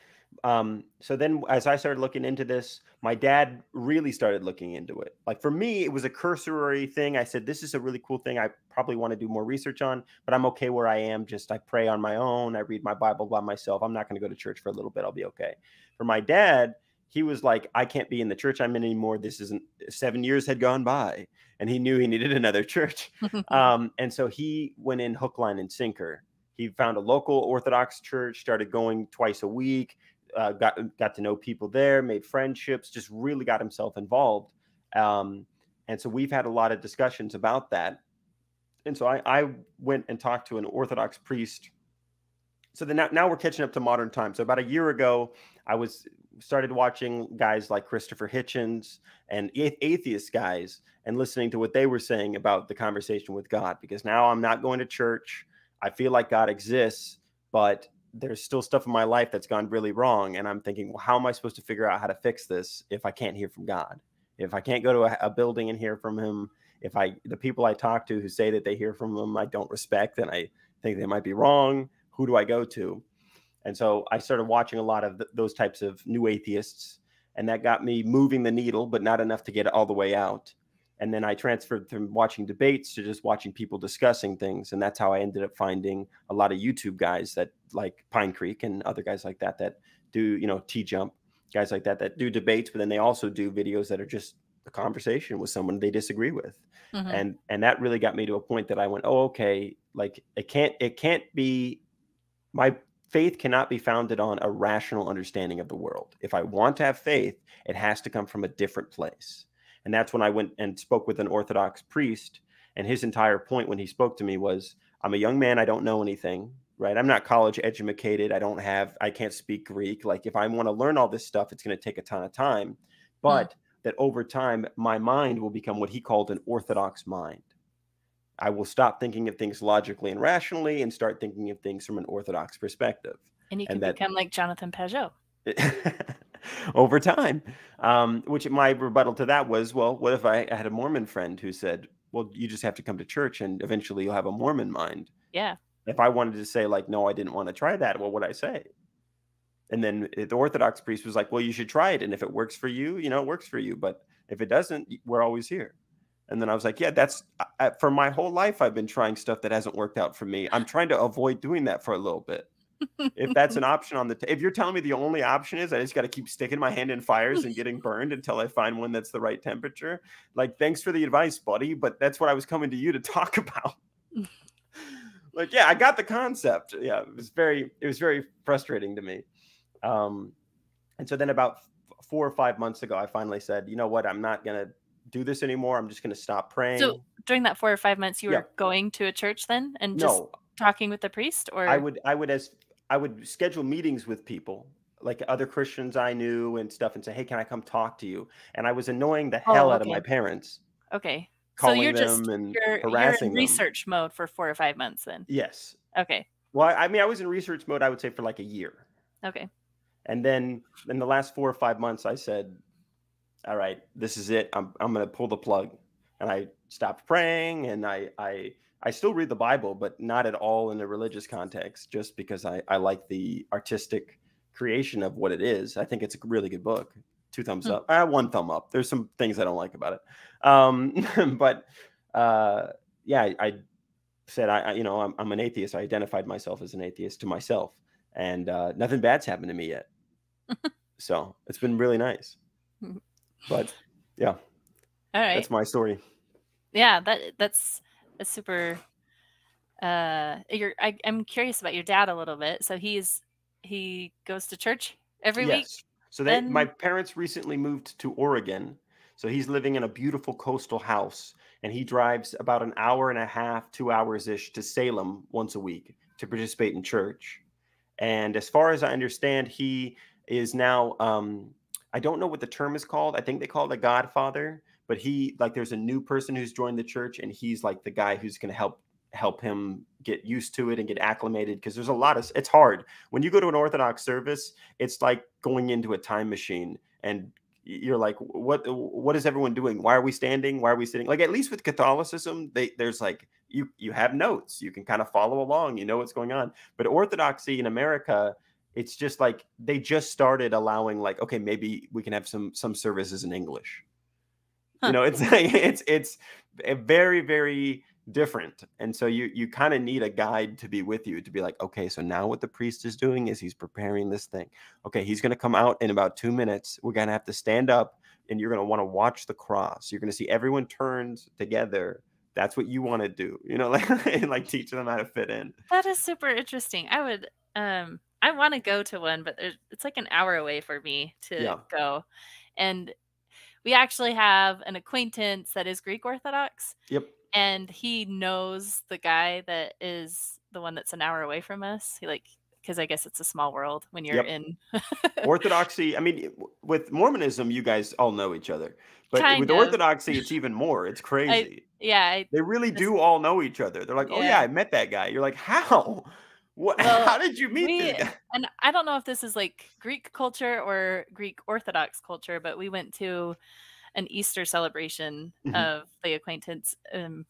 So then as I started looking into this, my dad really started looking into it. Like for me, it was a cursory thing. I said, this is a really cool thing I probably want to do more research on, but I'm okay where I am. Just I pray on my own. I read my Bible by myself. I'm not going to go to church for a little bit. I'll be okay. For my dad, he was like, I can't be in the church I'm in anymore. This isn't 7 years had gone by and he knew he needed another church. And so he went in hook, line, and sinker. He found a local Orthodox church, started going twice a week, got to know people there, made friendships, just really got himself involved. And so we've had a lot of discussions about that. And so I went and talked to an Orthodox priest. So then now we're catching up to modern times. So about a year ago, I started watching guys like Christopher Hitchens and atheist guys and listening to what they were saying about the conversation with God, because now I'm not going to church. I feel like God exists, but there's still stuff in my life that's gone really wrong. And I'm thinking, well, how am I supposed to figure out how to fix this if I can't hear from God? If I can't go to a building and hear from him, the people I talk to who say that they hear from him, I don't respect, and I think they might be wrong, who do I go to? And so I started watching a lot of those types of new atheists, and that got me moving the needle, but not enough to get it all the way out. And then I transferred from watching debates to just watching people discussing things. And that's how I ended up finding a lot of YouTube guys that like Pine Creek and other guys like that do, T-Jump, guys like that do debates, but then they also do videos that are just a conversation with someone they disagree with. Mm-hmm. And that really got me to a point that I went, oh, okay, like it can't be, my faith cannot be founded on a rational understanding of the world. If I want to have faith, it has to come from a different place. And that's when I went and spoke with an Orthodox priest. And his entire point when he spoke to me was, I'm a young man. I don't know anything, right? I'm not college educated. I can't speak Greek. Like if I want to learn all this stuff, it's going to take a ton of time. But that over time, my mind will become what he called an Orthodox mind. I will stop thinking of things logically and rationally and start thinking of things from an Orthodox perspective. And you can become like Jonathan Pajot. Over time, which my rebuttal to that was, well, what if I had a Mormon friend who said, well, you just have to come to church and eventually you'll have a Mormon mind. Yeah. If I wanted to say like, no, I didn't want to try that, what would I say? And then the Orthodox priest was like, well, you should try it. And if it works for you, it works for you. But if it doesn't, we're always here. And then I was like, yeah, for my whole life, I've been trying stuff that hasn't worked out for me. I'm trying to avoid doing that for a little bit. If that's an option if you're telling me the only option is I just got to keep sticking my hand in fires and getting burned until I find one that's the right temperature, like, thanks for the advice, buddy. But that's what I was coming to you to talk about. Like, yeah, I got the concept. Yeah, it was very frustrating to me. And so then about 4 or 5 months ago, I finally said, you know what, I'm not going to do this anymore. I'm just going to stop praying. So during that 4 or 5 months, you were going to a church then and just talking with the priest? Or I would schedule meetings with people, like other Christians I knew and stuff, and say, hey, can I come talk to you? And I was annoying the hell out of my parents. Okay. Calling so you're harassing in research mode for 4 or 5 months then? Yes. Okay. Well, I mean, I was in research mode, I would say, for like a year. Okay. And then in the last 4 or 5 months, I said, all right, this is it. I'm going to pull the plug. And I stopped praying, and I still read the Bible, but not at all in a religious context, just because I like the artistic creation of what it is. I think it's a really good book. 2 thumbs up. 1 thumb up. There's some things I don't like about it. But yeah, I said, I'm an atheist. I identified myself as an atheist to myself, and nothing bad's happened to me yet. So it's been really nice. But yeah. All right. That's my story. Yeah, that's a super. I'm curious about your dad a little bit. So he goes to church every week. So my parents recently moved to Oregon. So he's living in a beautiful coastal house, and he drives about an hour and a half, 2 hours ish to Salem once a week to participate in church. And as far as I understand, he is now, I don't know what the term is called. I think they call it a godfather, but there's a new person who's joined the church, and he's like the guy who's going to help him get used to it and get acclimated. Because there's it's hard when you go to an Orthodox service. It's like going into a time machine and you're like, what is everyone doing? Why are we standing? Why are we sitting? Like, at least with Catholicism, there's like, you have notes, you can kind of follow along, you know what's going on. But Orthodoxy in America, it's just like they just started allowing, like, okay, maybe we can have some services in English. You Huh. know, it's like it's a very, very different. And so you kind of need a guide to be with you, to be like, okay, so now what the priest is doing is he's preparing this thing. Okay, he's going to come out in about 2 minutes. We're going to have to stand up, and you're going to want to watch the cross. You're going to see everyone turns together. That's what you want to do, you know, like, and like teach them how to fit in. That is super interesting. I want to go to one, but it's like an hour away for me to Yeah. go. And we actually have an acquaintance that is Greek Orthodox, Yep. and he knows the guy that is the one that's an hour away from us. He like, because I guess it's a small world when you're Yep. in. Orthodoxy, I mean, with Mormonism, you guys all know each other. But with Kind of. Orthodoxy, it's even more. It's crazy. Yeah, They really this, do all know each other. They're like, "Oh yeah, yeah. I met that guy." You're like, "How? What? Well, How did you meet this guy?" and I don't know if this is like Greek culture or Greek Orthodox culture, but we went to an Easter celebration Mhm. of the acquaintance, and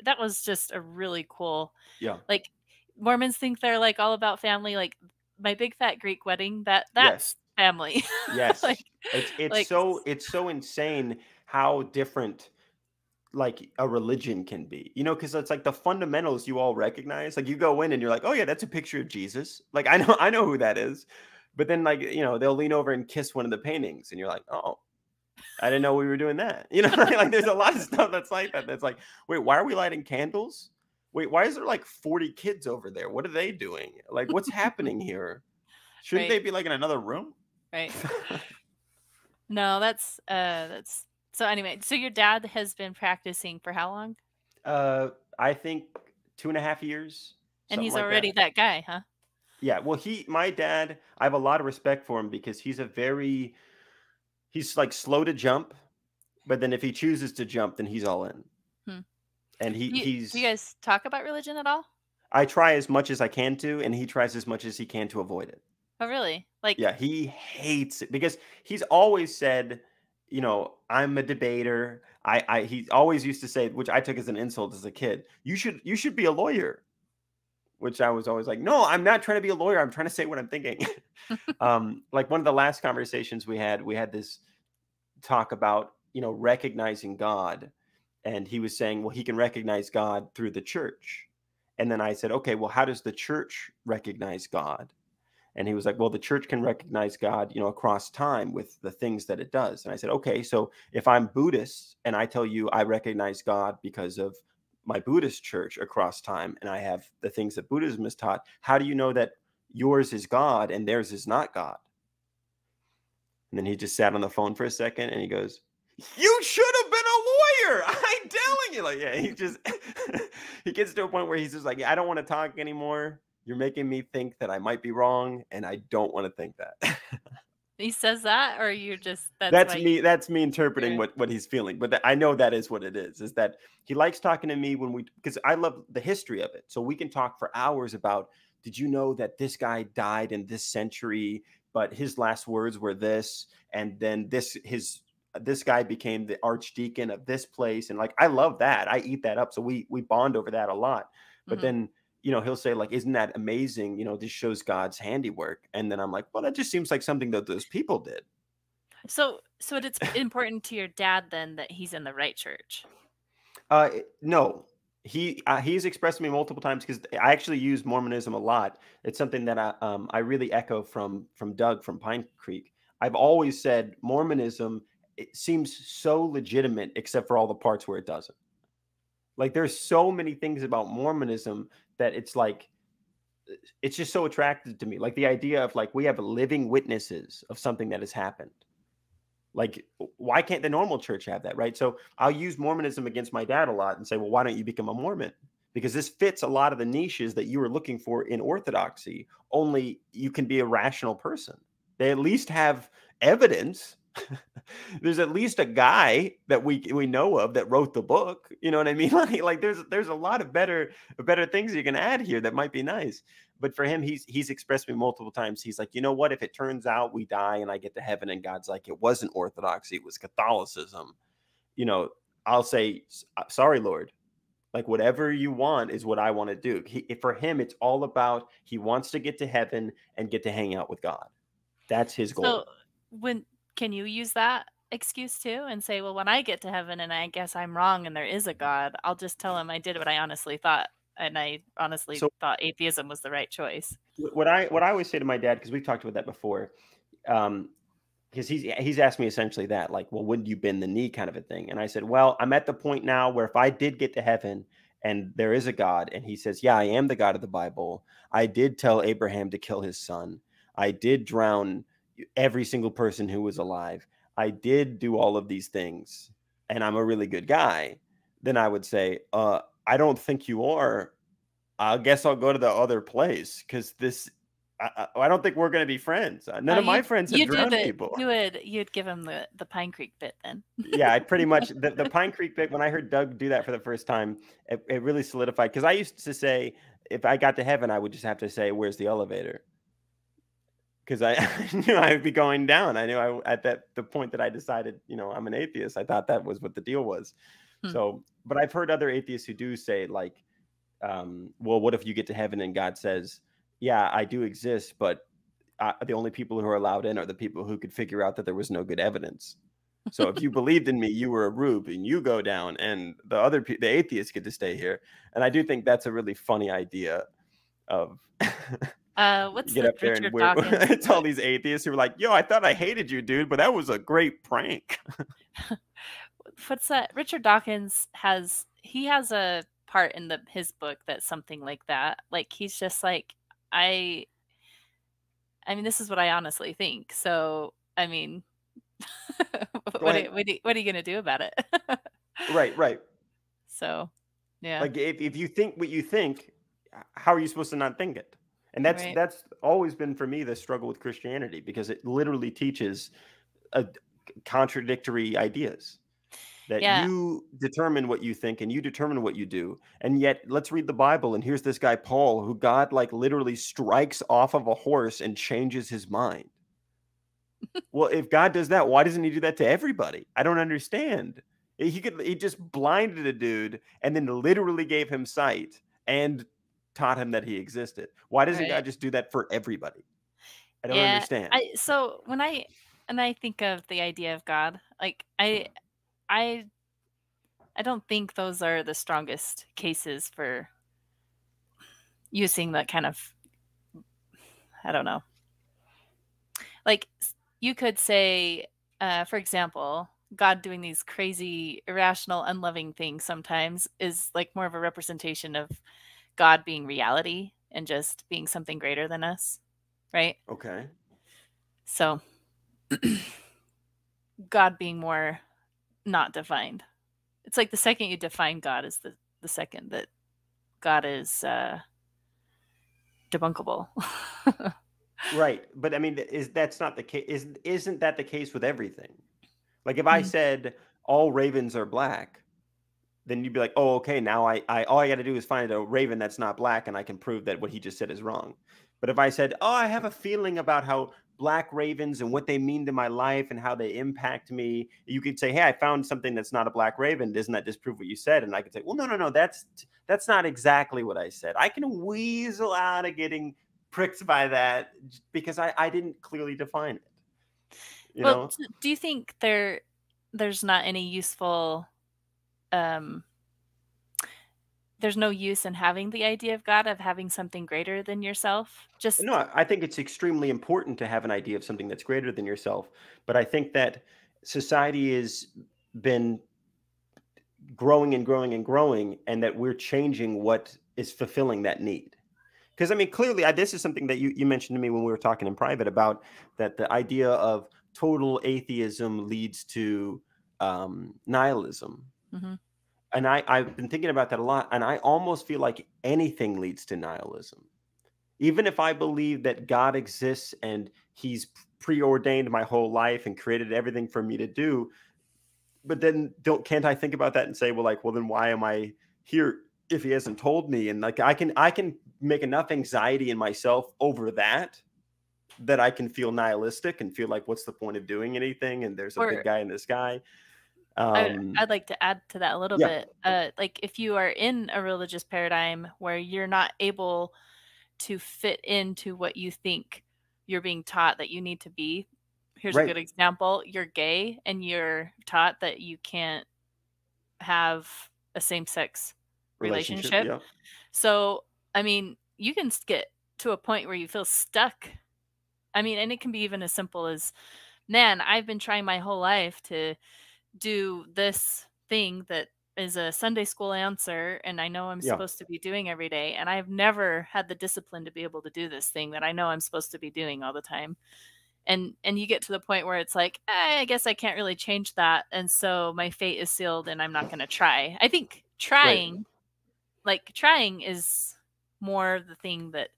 that was just a really cool, Yeah. like, Mormons think they're like all about family. Like my big fat Greek wedding, Yes. that's family. like Yes. It's like so insane how different, like, a religion can be. You know, because it's like the fundamentals you all recognize. Like, you go in and you're like, "Oh yeah, that's a picture of Jesus." Like, I know who that is. But then, like, you know, they'll lean over and kiss one of the paintings, and you're like, "Oh, I didn't know we were doing that." You know, like, there's a lot of stuff that's like that. That's like, wait, why are we lighting candles? Wait, why is there like 40 kids over there? What are they doing? Like, what's happening here? Shouldn't they right, be like in another room? right. No, that's so anyway, so your dad has been practicing for how long? uh, I think 2.5 years, And something he's like already that. that guy, huh? Yeah. Well, my dad, I have a lot of respect for him because he's like slow to jump, but then if he chooses to jump, then he's all in. Hmm. And Do you he's guys talk about religion at all? I try as much as I can to, and he tries as much as he can to avoid it. Oh, really? Like, Yeah, he hates it because he's always said, you know, I'm a debater. He always used to say, which I took as an insult as a kid, you should be a lawyer, which I was always like, no, I'm not trying to be a lawyer. I'm trying to say what I'm thinking. Like one of the last conversations we had this talk about, you know, recognizing God. And he was saying, well, he can recognize God through the church. And then I said, okay, well, how does the church recognize God? And he was like, well, the church can recognize God, you know, across time with the things that it does. And I said, okay, so if I'm Buddhist and I tell you I recognize God because of my Buddhist church across time, and I have the things that Buddhism has taught, how do you know that yours is God and theirs is not God? And then he just sat on the phone for a second and he goes, "You should have been a lawyer. I'm telling you." Like, yeah, he just he gets to a point where he's just like, "Yeah, I don't want to talk anymore. You're making me think that I might be wrong, and I don't want to think that." he says that, or you just that's That's why me. That's me interpreting you're what he's feeling. But I know that is what it is. Is that he likes talking to me because I love the history of it. So we can talk for hours about. Did you know that this guy died in this century, but his last words were this, and then this guy became the archdeacon of this place, and like I love that. I eat that up. So we bond over that a lot. But Mhm. then he'll say like, "Isn't that amazing? This shows God's handiwork." And then I'm like, "Well, that just seems like something that those people did." So it's important to your dad then that he's in the right church. No, he's expressed to me multiple times because I actually use Mormonism a lot. It's something that I really echo from Doug from Pine Creek. I've always said Mormonism, it seems so legitimate except for all the parts where it doesn't. Like there's so many things about Mormonism that it's like it's just so attractive to me. Like the idea of like we have living witnesses of something that has happened. Like, why can't the normal church have that, right? So I'll use Mormonism against my dad a lot and say, well, why don't you become a Mormon? Because this fits a lot of the niches that you were looking for in Orthodoxy, only you can be a rational person. They at least have evidence. There's at least a guy that we know of that wrote the book. You know what I mean? Like there's a lot of better things you can add here that might be nice. but for him, he's expressed me multiple times. He's like, you know what? If it turns out we die and I get to heaven and God's like, it wasn't Orthodoxy, it was Catholicism, you know, I'll say, sorry, Lord. Like whatever you want is what I want to do. For him, it's all about he wants to get to heaven and get to hang out with God. That's his So goal. when can you use that excuse too and say, well, when I get to heaven and I guess I'm wrong and there is a God, I'll just tell him I did what I honestly thought and I honestly So thought atheism was the right choice. what I always say to my dad, because we've talked about that before, um, because he's asked me essentially that, like, well, wouldn't you bend the knee kind of a thing? And I said, well, I'm at the point now where if I did get to heaven and there is a God and he says, yeah, I am the God of the Bible. I did tell Abraham to kill his son. I did drown every single person who was alive. I did do all of these things and I'm a really good guy. Then I would say, I don't think you are. I guess I'll go to the other place because I don't think we're going to be friends. Oh, None of my friends have you do drowned the people. you'd give him the Pine Creek bit then. Yeah, I pretty much the Pine Creek bit. When I heard Doug do that for the first time, it really solidified. Because I used to say, if I got to heaven, I would just have to say, "Where's the elevator?" Because I knew I would be going down. I knew at the point that I decided, I'm an atheist. I thought that was what the deal was. Hmm. So, but I've heard other atheists who do say, like, well, what if you get to heaven and God says, "Yeah, I do exist, but the only people who are allowed in are the people who could figure out that there was no good evidence." So if you believed in me, you were a rube, and you go down, and the atheists get to stay here. And I do think that's a really funny idea. Of you What's get the up there and Richard Dawkins it's all book? these atheists who are like, "Yo, I thought I hated you, dude, but that was a great prank." What's that? Richard Dawkins has a part in his book that's something like that. Like he's just like I I mean this is what I honestly think. So, I mean, Go ahead. what are you gonna do about it? Right, right. So, yeah, Like if you think what you think, how are you supposed to not think it? And that's right. that's always been for me the struggle with Christianity, because it literally teaches a contradictory ideas that Yeah, you determine what you think and you determine what you do. And yet let's read the Bible, and here's this guy Paul who God like literally strikes off of a horse and changes his mind. Well, if God does that, why doesn't he do that to everybody? I don't understand. He just blinded a dude and then literally gave him sight and taught him that he existed. Why doesn't right. God just do that for everybody? I don't Yeah. understand. So when I think of the idea of God, like I I don't think those are the strongest cases for using that kind of I don't know. Like you could say, for example, God doing these crazy, irrational, unloving things sometimes is like more of a representation of God being reality and just being something greater than us, right? Okay. So God being more not defined. It's like the second you define God is the second that God is debunkable. Right. But I mean, that's not the case. Isn't that the case with everything? Like if I Mm, said all ravens are black, then you'd be like, oh, okay, now I all I got to do is find a raven that's not black, and I can prove that what he just said is wrong. But if I said, oh, I have a feeling about how black ravens and what they mean to my life and how they impact me, you could say, hey, I found something that's not a black raven. Doesn't that disprove what you said? And I could say, well, no, no, no, that's not exactly what I said. I can weasel out of getting pricked by that because I didn't clearly define it. You well, know? do you think there's not any useful um there's no use in having the idea of God, of having something greater than yourself? No, Just I think it's extremely important to have an idea of something that's greater than yourself. But I think that society has been growing and growing and growing, and that we're changing what is fulfilling that need. Because I mean, clearly, this is something that you mentioned to me when we were talking in private about that the idea of total atheism leads to nihilism. mhm. And I've been thinking about that a lot, and I almost feel like anything leads to nihilism. Even if I believe that God exists and he's preordained my whole life and created everything for me to do, but then can't I think about that and say, well, like, well, then why am I here? if he hasn't told me. And like I can make enough anxiety in myself over that that I can feel nihilistic and feel like what's the point of doing anything, and there's a big Or guy in the sky. I'd like to add to that a little Yeah, bit. Like if you are in a religious paradigm where you're not able to fit into what you think you're being taught that you need to be. Here's a right. good example. You're gay and you're taught that you can't have a same-sex Relationship, relationship. yeah. So, I mean, you can get to a point where you feel stuck. I mean, and it can be even as simple as, man, I've been trying my whole life to do this thing that is a Sunday school answer and I know I'm Yeah, supposed to be doing every day, and I've never had the discipline to be able to do this thing that I know I'm supposed to be doing all the time. And you get to the point where it's like, I guess I can't really change that, and so my fate is sealed and I'm not going to try. I think right. trying is more the thing that,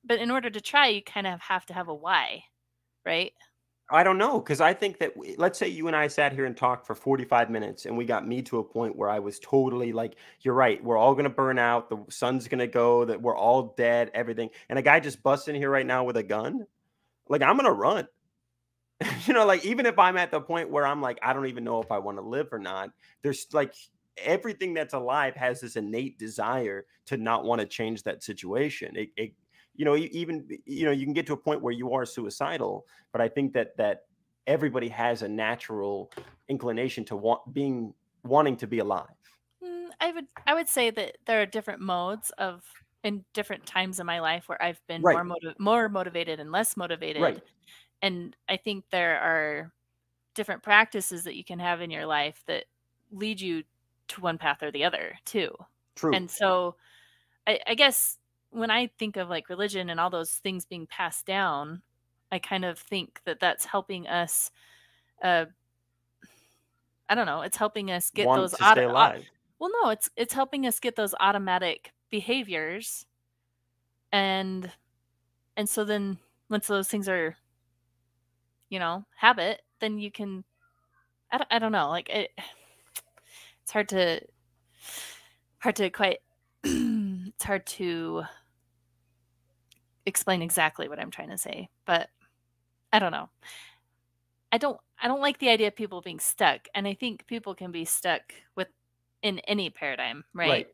but in order to try you kind of have to have a why, right? I don't know, because I think that let's say you and I sat here and talked for 45 minutes and we got me to a point where I was totally like, you're right, we're all going to burn out, the sun's going to go, that we're all dead, everything. And a guy just busts in here right now with a gun, like I'm going to run. Like even if I'm at the point where I'm like, I don't even know if I want to live or not, there's like everything that's alive has this innate desire to not want to change that situation. Even you can get to a point where you are suicidal, but I think that everybody has a natural inclination to wanting to be alive. I would say that there are different modes of in different times in my life where I've been Right, more motivated and less right, motivated, and I think there are different practices that you can have in your life that lead you to one path or the other too. true. And so I guess when I think of like religion and all those things being passed down, I kind of think that that's helping us. Uh, I don't know. It's helping us get Want those to stay alive. well, no, it's helping us get those automatic behaviors, and so then once those things are, habit, then you can. I don't know. Like it's hard to quite. It's hard to explain exactly what I'm trying to say, but I don't know. I don't like the idea of people being stuck, and I think people can be stuck with in any paradigm, right? Right.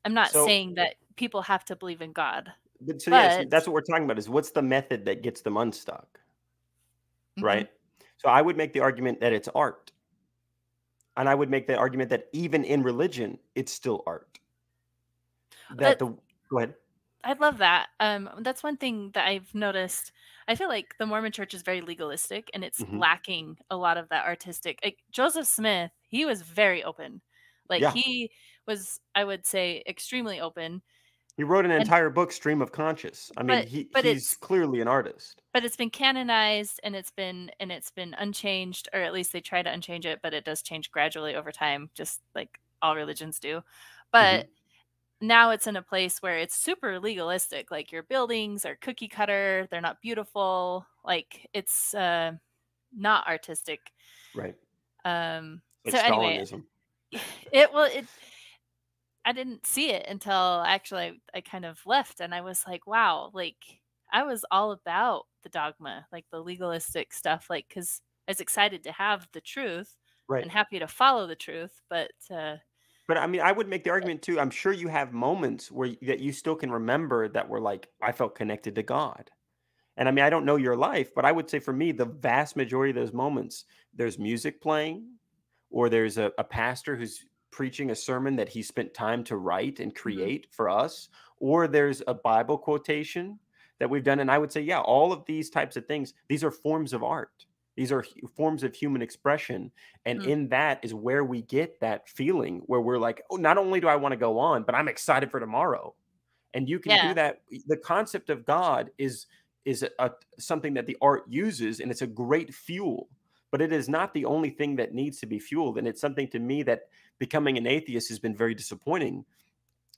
I'm not So saying that people have to believe in God, but so yes, but that's what we're talking about, is what's the method that gets them unstuck, mhm. right? So I would make the argument that it's art. And I would make the argument that even in religion, it's still art. That That the Go ahead. I love that. That's one thing that I've noticed. I feel like the Mormon Church is very legalistic, and it's Mhm. lacking a lot of that artistic. Like Joseph Smith, he was very open. Like Yeah. he was, I would say, extremely open. He wrote an And entire book, Stream of Conscious. I mean, but but he's clearly an artist. it's been canonized, and it's been unchanged, or at least they try to unchange it, but it does change gradually over time, just like all religions do. Mhm. But now it's in a place where it's super legalistic. Like your buildings are cookie cutter, they're not beautiful. Like it's not artistic. Right. Like So anyway, Stalinism. it I didn't see it until actually I kind of left, and I was like, wow, like I was all about the dogma, like the legalistic stuff, like because I was excited to have the truth Right. and happy to follow the truth, but But I mean, I would make the argument too. I'm sure you have moments that you still can remember that were like, I felt connected to God. And I mean, I don't know your life, but I would say for me, the vast majority of those moments, there's music playing, or there's a pastor who's preaching a sermon that he spent time to write and mhm, create for us, or there's a Bible quotation that we've done. And I would say, yeah, all of these types of things, these are forms of art. These are forms of human expression. And mm, in that is where we get that feeling where we're like, oh, not only do I want to go on, but I'm excited for tomorrow. And you can do yeah. that. The concept of God is something that the art uses, and it's a great fuel, but it is not the only thing that needs to be fueled. And it's something to me that becoming an atheist has been very disappointing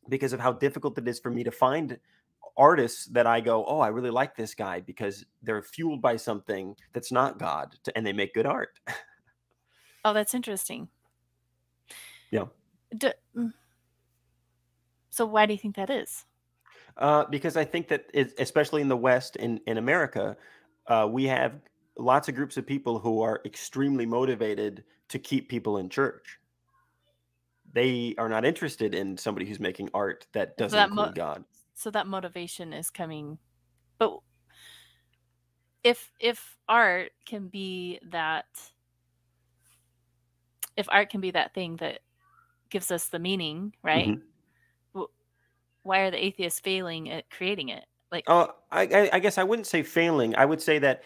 because of how difficult it is for me to find artists that I go, oh, I really like this guy because they're fueled by something that's not God, and they make good art. Oh, that's interesting. Yeah. D- mm, so why do you think that is? Because I think that, especially in the West, in America, we have lots of groups of people who are extremely motivated to keep people in church. They are not interested in somebody who's making art that So doesn't include God. so that motivation is coming, but if art can be that, if art can be that thing that gives us the meaning, right? Hmm. Why are the atheists failing at creating it? Like, I guess I wouldn't say failing. I would say that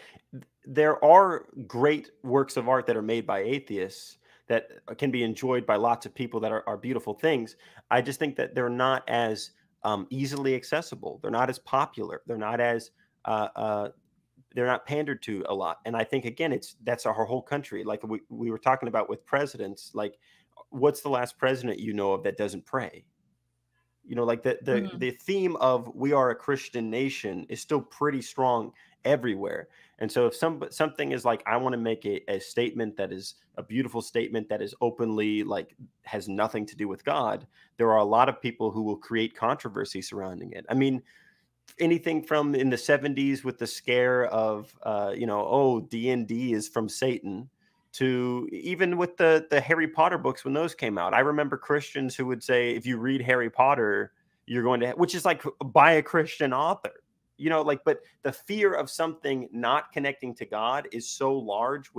there are great works of art that are made by atheists that can be enjoyed by lots of people that are beautiful things. I just think that they're not as easily accessible. They're not as popular. Uh, uh, they're not pandered to a lot. And I think again, that's our whole country. Like we were talking about with presidents. Like, what's the last president you know of that doesn't pray? Like mhm, the theme of we are a Christian nation is still pretty strong everywhere. And so if something is like, I want to make a statement that is a beautiful statement that is openly like has nothing to do with God, there are a lot of people who will create controversy surrounding it. I mean, anything from in the 70s with the scare of oh, D&D is from Satan, to even with the Harry Potter books when those came out. I remember Christians who would say if you read Harry Potter, you're going to, which is like by a Christian author, like, but the fear of something not connecting to God is so large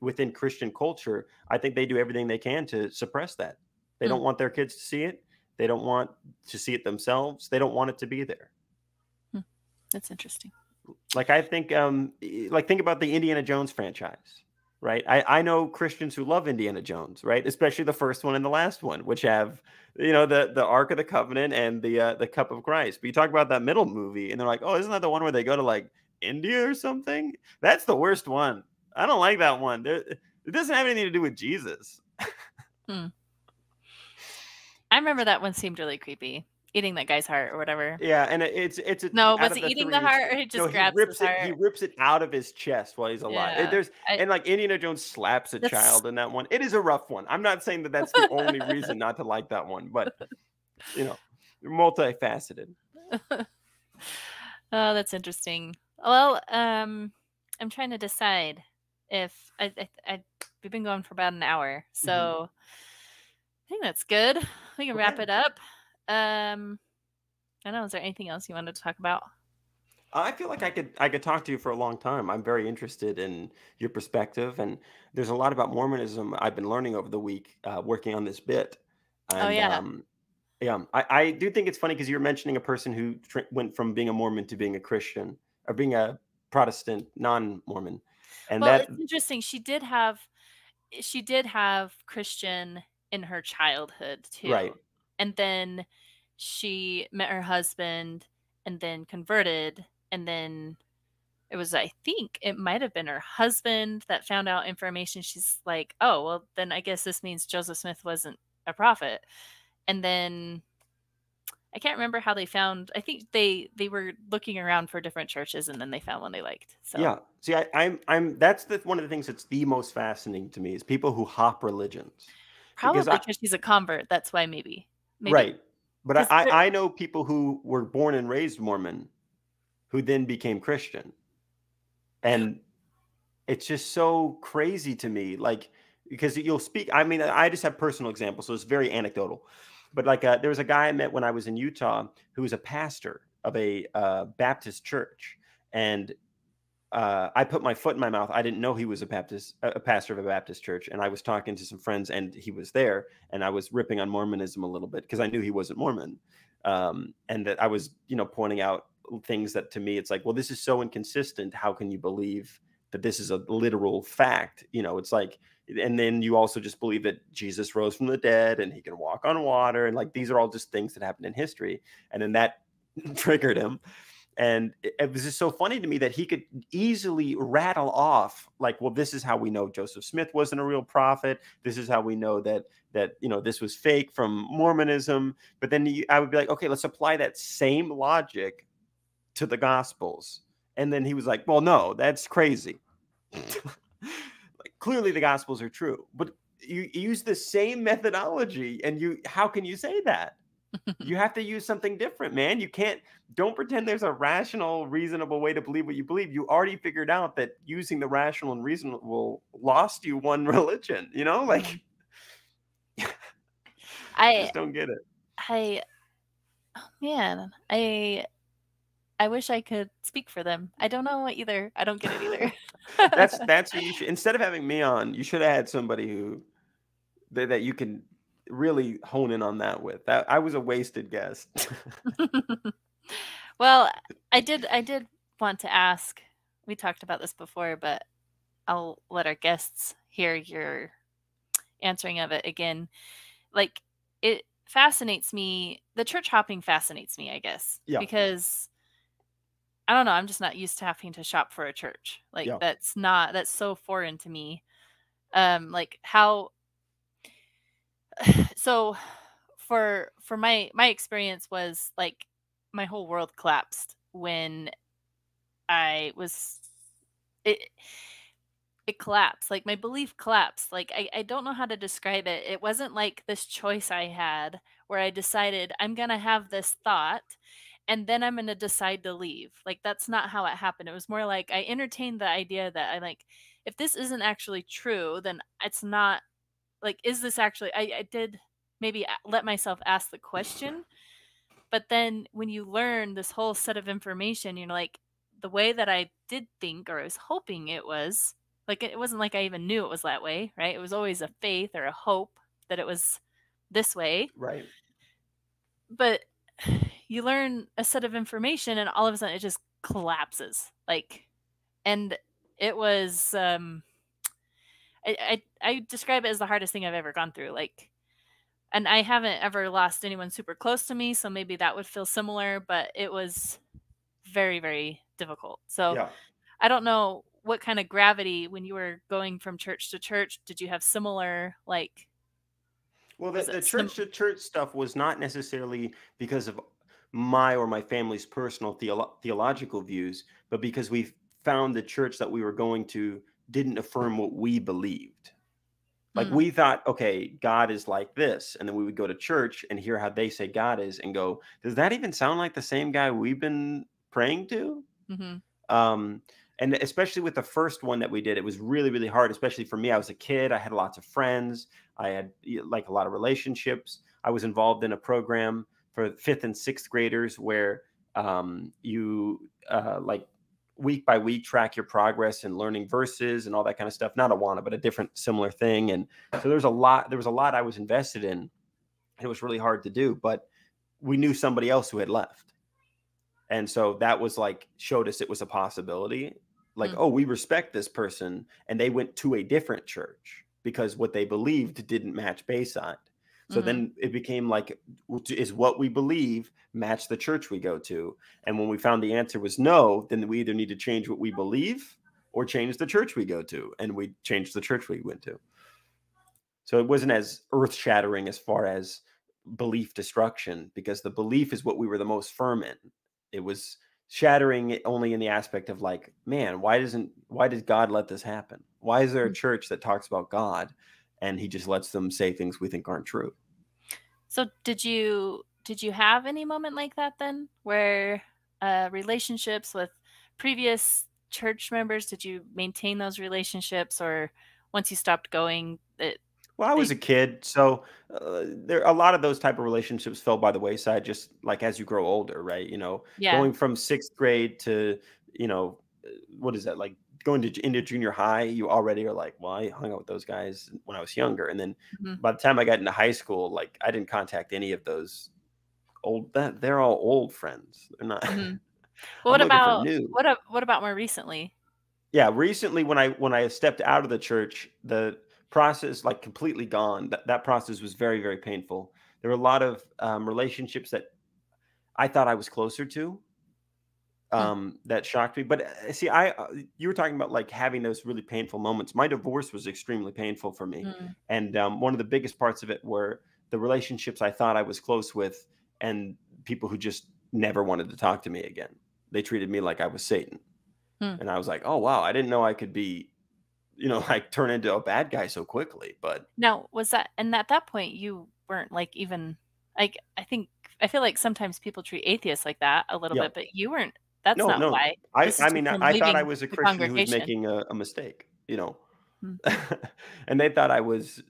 within Christian culture. I think they do everything they can to suppress that. They don't mm, want their kids to see it. They don't want to see it themselves. They don't want it to be there. mm. That's interesting. Like I think, like think about the Indiana Jones franchise, right? I know Christians who love Indiana Jones, right? Especially the first one and the last one, which have, the Ark of the Covenant and the Cup of Christ. But you talk about that middle movie, and they're like, oh, isn't that the one where they go to like India or something? That's the worst one. I don't like that one. It doesn't have anything to do with Jesus. Hmm. I remember that one seemed really creepy. Eating that guy's heart or whatever. Yeah, and it's No, out was of he the eating the three. heart or he No, just grabs his he heart? rips it out of his chest while he's alive. Yeah. And like Indiana Jones slaps a That's child in that one. It is a rough one. I'm not saying that that's the only reason not to like that one, but you know, multifaceted. Oh, that's interesting. Well, I'm trying to decide if we've been going for about an hour, Hmm. so I think that's good. We can wrap Okay. it up. I don't know. Is there anything else you wanted to talk about? I feel like I could talk to you for a long time. I'm very interested in your perspective, and there's a lot about Mormonism I've been learning over the week, working on this bit, Oh and yeah. yeah, I do think it's funny because you're mentioning a person who went from being a Mormon to being a Christian, or being a Protestant non-Mormon, and Well, that it's interesting. She did have Christian in her childhood too. right, And then she met her husband and then converted, and then it was, I think it might have been her husband that found out information. She's like, "Oh, well then I guess this means Joseph Smith wasn't a prophet." And then I can't remember how they found, I think they were looking around for different churches and then they found one they liked. So, yeah. See, I'm that's one of the things that's the most fascinating to me is people who hop religions, because probably because she's a convert, that's why maybe right, but because I know people who were born and raised Mormon who then became Christian, and it's just so crazy to me, like, because you'll speak, I mean, I just have personal examples, so it's very anecdotal. But like, there was a guy I met when I was in Utah who was a pastor of a Baptist church, and I put my foot in my mouth. I didn't know he was a pastor of a Baptist church, and I was talking to some friends, and he was there, and I was ripping on Mormonism a little bit because I knew he wasn't Mormon, and that I was, pointing out things that to me it's like, well, this is so inconsistent. How can you believe that this is a literal fact? It's like, and then you also just believe that Jesus rose from the dead and he can walk on water, and like these are all just things that happened in history, and then that triggered him. And it was just so funny to me that he could easily rattle off like, well, this is how we know Joseph Smith wasn't a real prophet. This is how we know that this was fake from Mormonism. But then I would be like, okay, let's apply that same logic to the Gospels. And then he was like, well, no, that's crazy. Like, clearly the Gospels are true. But you use the same methodology, and how can you say that? You have to use something different, man. You can't don't pretend there's a rational, reasonable way to believe what you believe. You already figured out that using the rational and reasonable lost you one religion, Mhm. like I I just don't get it. I oh man, I wish I could speak for them. I don't know either. I don't get it either. That's who you should, instead of having me on, you should have had somebody who that you can really hone in on that with. That I was a wasted guest. Well, I did want to ask, we talked about this before, but I'll let our guests hear your answering of it again. Like, it fascinates me, the church hopping fascinates me, I guess, Yeah, because I don't know, I'm just not used to having to shop for a church. Like, yeah, that's so foreign to me. Like how so for my experience was like my whole world collapsed when I was it it collapsed. Like my belief collapsed. Like I don't know how to describe it. It wasn't like this choice I had where I decided I'm gonna have this thought and then I'm gonna decide to leave. Like that's not how it happened. It was more like I entertained the idea that I like if this isn't actually true, then it's not like is this actually I did maybe let myself ask the question, but then when you learn this whole set of information, you're like, the way that I did think or I was hoping it was, like it wasn't like I even knew it was that way, right? It was always a faith or a hope that it was this way. right. But you learn a set of information and all of a sudden it just collapses. Like and it was I describe it as the hardest thing I've ever gone through. Like and I haven't ever lost anyone super close to me, so maybe that would feel similar, but it was very, very difficult. So Yeah. I don't know what kind of gravity when you were going from church to church, did you have similar like Well, was the it church to church stuff was not necessarily because of my or my family's personal theological views, but because we found the church that we were going to didn't affirm what we believed. Like mm, we thought, okay, God is like this. And then we would go to church and hear how they say God is and go, does that even sound like the same guy we've been praying to? mhm, Um, and especially with the first one that we did, it was really, really hard, especially for me. I was a kid. I had lots of friends. I had like a lot of relationships. I was involved in a program for fifth and sixth graders where you like week by week track your progress and learning verses and all that kind of stuff. Not Awana, but a different similar thing. And so there was a lot I was invested in. And it was really hard to do, but we knew somebody else who had left, and so that was like showed us it was a possibility. Like, mm, oh, we respect this person. And they went to a different church because what they believed didn't match Bayside. So mhm. then it became like, is what we believe match the church we go to? And when we found the answer was no, then we either need to change what we believe or change the church we go to. And we changed the church we went to. So it wasn't as earth shattering as far as belief destruction, because the belief is what we were the most firm in. It was shattering it only in the aspect of like, man, why does God let this happen? Why is there a Mm. church that talks about God and he just lets them say things we think aren't true? So did you have any moment like that then where relationships with previous church members, did you maintain those relationships or once you stopped going it Well, I was they a kid, so there a lot of those type of relationships fell by the wayside. Just like as you grow older, right? yeah. Going from sixth grade to you know, what is that like? Going into junior high, you already are like, well, I hung out with those guys when I was younger, and then Mhm, by the time I got into high school, like I didn't contact any of those that they're all old friends. They're not. mhm. Well, I'm looking for new. what about more recently? Yeah, recently when I stepped out of the church, the process like completely gone. That process was very, very painful. There were a lot of relationships that I thought I was closer to, Hmm, that shocked me. But see, I you were talking about like having those really painful moments. My divorce was extremely painful for me, mm, and one of the biggest parts of it were the relationships I thought I was close with, and people who just never wanted to talk to me again. They treated me like I was Satan, hmm, and I was like, oh wow, I didn't know I could be like turn into a bad guy so quickly. But Now, was that and at that point, you weren't, like, even like, I feel like sometimes people treat atheists like that a little yeah, bit, but you weren't that's no, not no. why. I This is I just mean, I, from I thought I leaving was a the Christian who was congregation. making a mistake. Hmm, And they thought I was,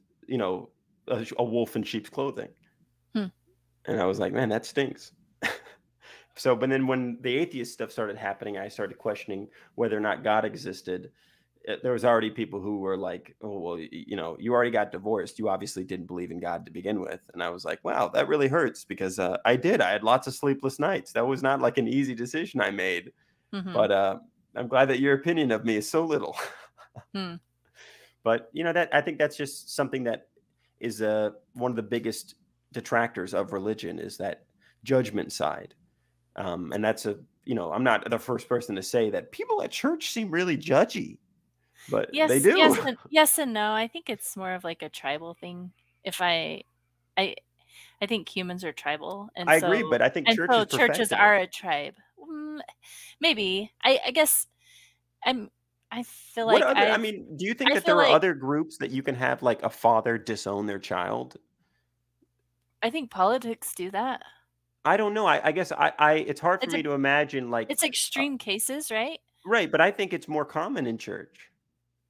a wolf in sheep's clothing. hmm. And I was like, man, that stinks. So, but then when the atheist stuff started happening, I started questioning whether or not God existed. There was already people who were like, "Oh, well, you already got divorced. You obviously didn't believe in God to begin with." And I was like, "Wow, that really hurts because I did. I had lots of sleepless nights. That was not like an easy decision I made." Mhm. But I'm glad that your opinion of me is so little. Hmm. But that I think that's just something that is one of the biggest detractors of religion is that judgment side. And that's I'm not the first person to say that people at church seem really judgy, but they Yes, do. yes and no. I think it's more of like a tribal thing. If I I think humans are tribal, I agree, but I think and church so has churches perfected are it. a tribe. Maybe. I guess I'm I feel What like other I mean, do you think I that feel there are like other groups that you can have like a father disown their child? I think politics do that. I don't know. I guess I it's hard for It's a me to imagine like it's extreme cases, right? right, but I think it's more common in church.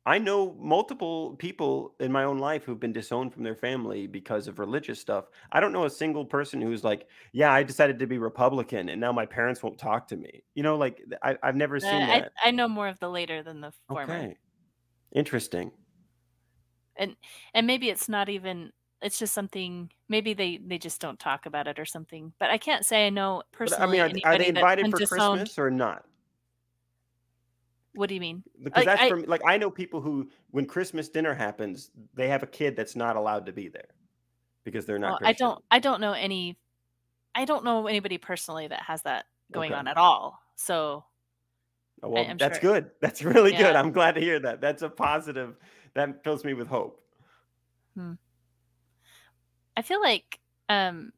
I know multiple people in my own life who've been disowned from their family because of religious stuff. I don't know a single person who's like, "Yeah, I decided to be Republican and now my parents won't talk to me." Like I've never seen that. I know more of the later than the former. Okay. Interesting. And maybe it's not even it's just something maybe they just don't talk about it or something. But I can't say I know But I mean, personally are they anybody that's invited been for disowned. Christmas or not? What do you mean? Because Like, that's for me. Like I know people who, when Christmas dinner happens, they have a kid that's not allowed to be there because they're not well, Christian. I don't know anybody personally that has that going Okay. on at all. So, Oh, well, I'm that's sure good. That's really good. yeah. I'm glad to hear that. That's a positive. That fills me with hope. Hmm. I feel um,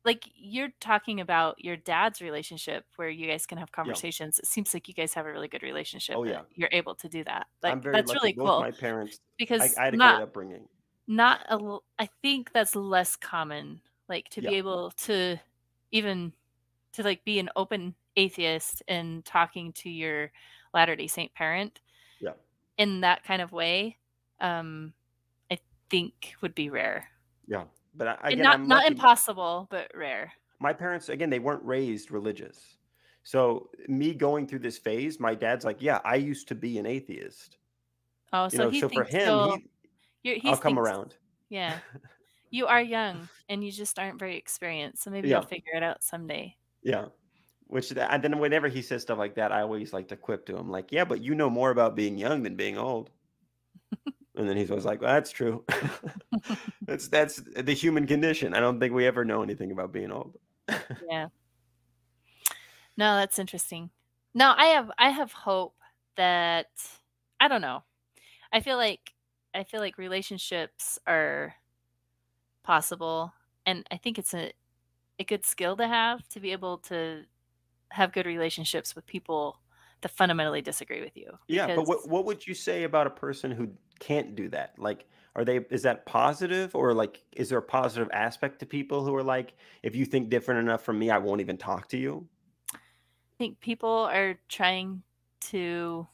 like you're talking about your dad's relationship where you guys can have Yeah. conversations. It seems like you guys have a really good relationship Oh, that yeah. you're able to do that. I'm Like, very that's lucky. really Both cool my parents, I, because I had a great upbringing. not a l I think that's less common, like, to be Yeah. able to even to, like, be an open atheist and talking to your Latter-day Saint parent Yeah. in that kind of way, um, I think would be rare. Yeah. But And again, I'm not lucky. impossible, but rare. My parents, again, they weren't raised religious. So me going through this phase, my dad's like, yeah, I used to be an atheist. Oh, so he So for thinks him, he I'll come thinks around. yeah. You are young, and you just aren't very experienced, so maybe you'll Yeah. figure it out someday. Yeah. And then whenever he says stuff like that, I always like to quip to him, like, yeah, but you know more about being young than being old. And then he's always like, well, that's true. That's the human condition. I don't think we ever know anything about being old. Yeah. No, that's interesting. No, I have hope that I don't know. I feel like relationships are possible, and I think it's a good skill to have to be able to have good relationships with people that fundamentally disagree with you Yeah, but because what would you say about a person who can't do that? Like, is that positive, or like is there a positive aspect to people who are like, if you think different enough from me, I won't even talk to you? I think people are trying to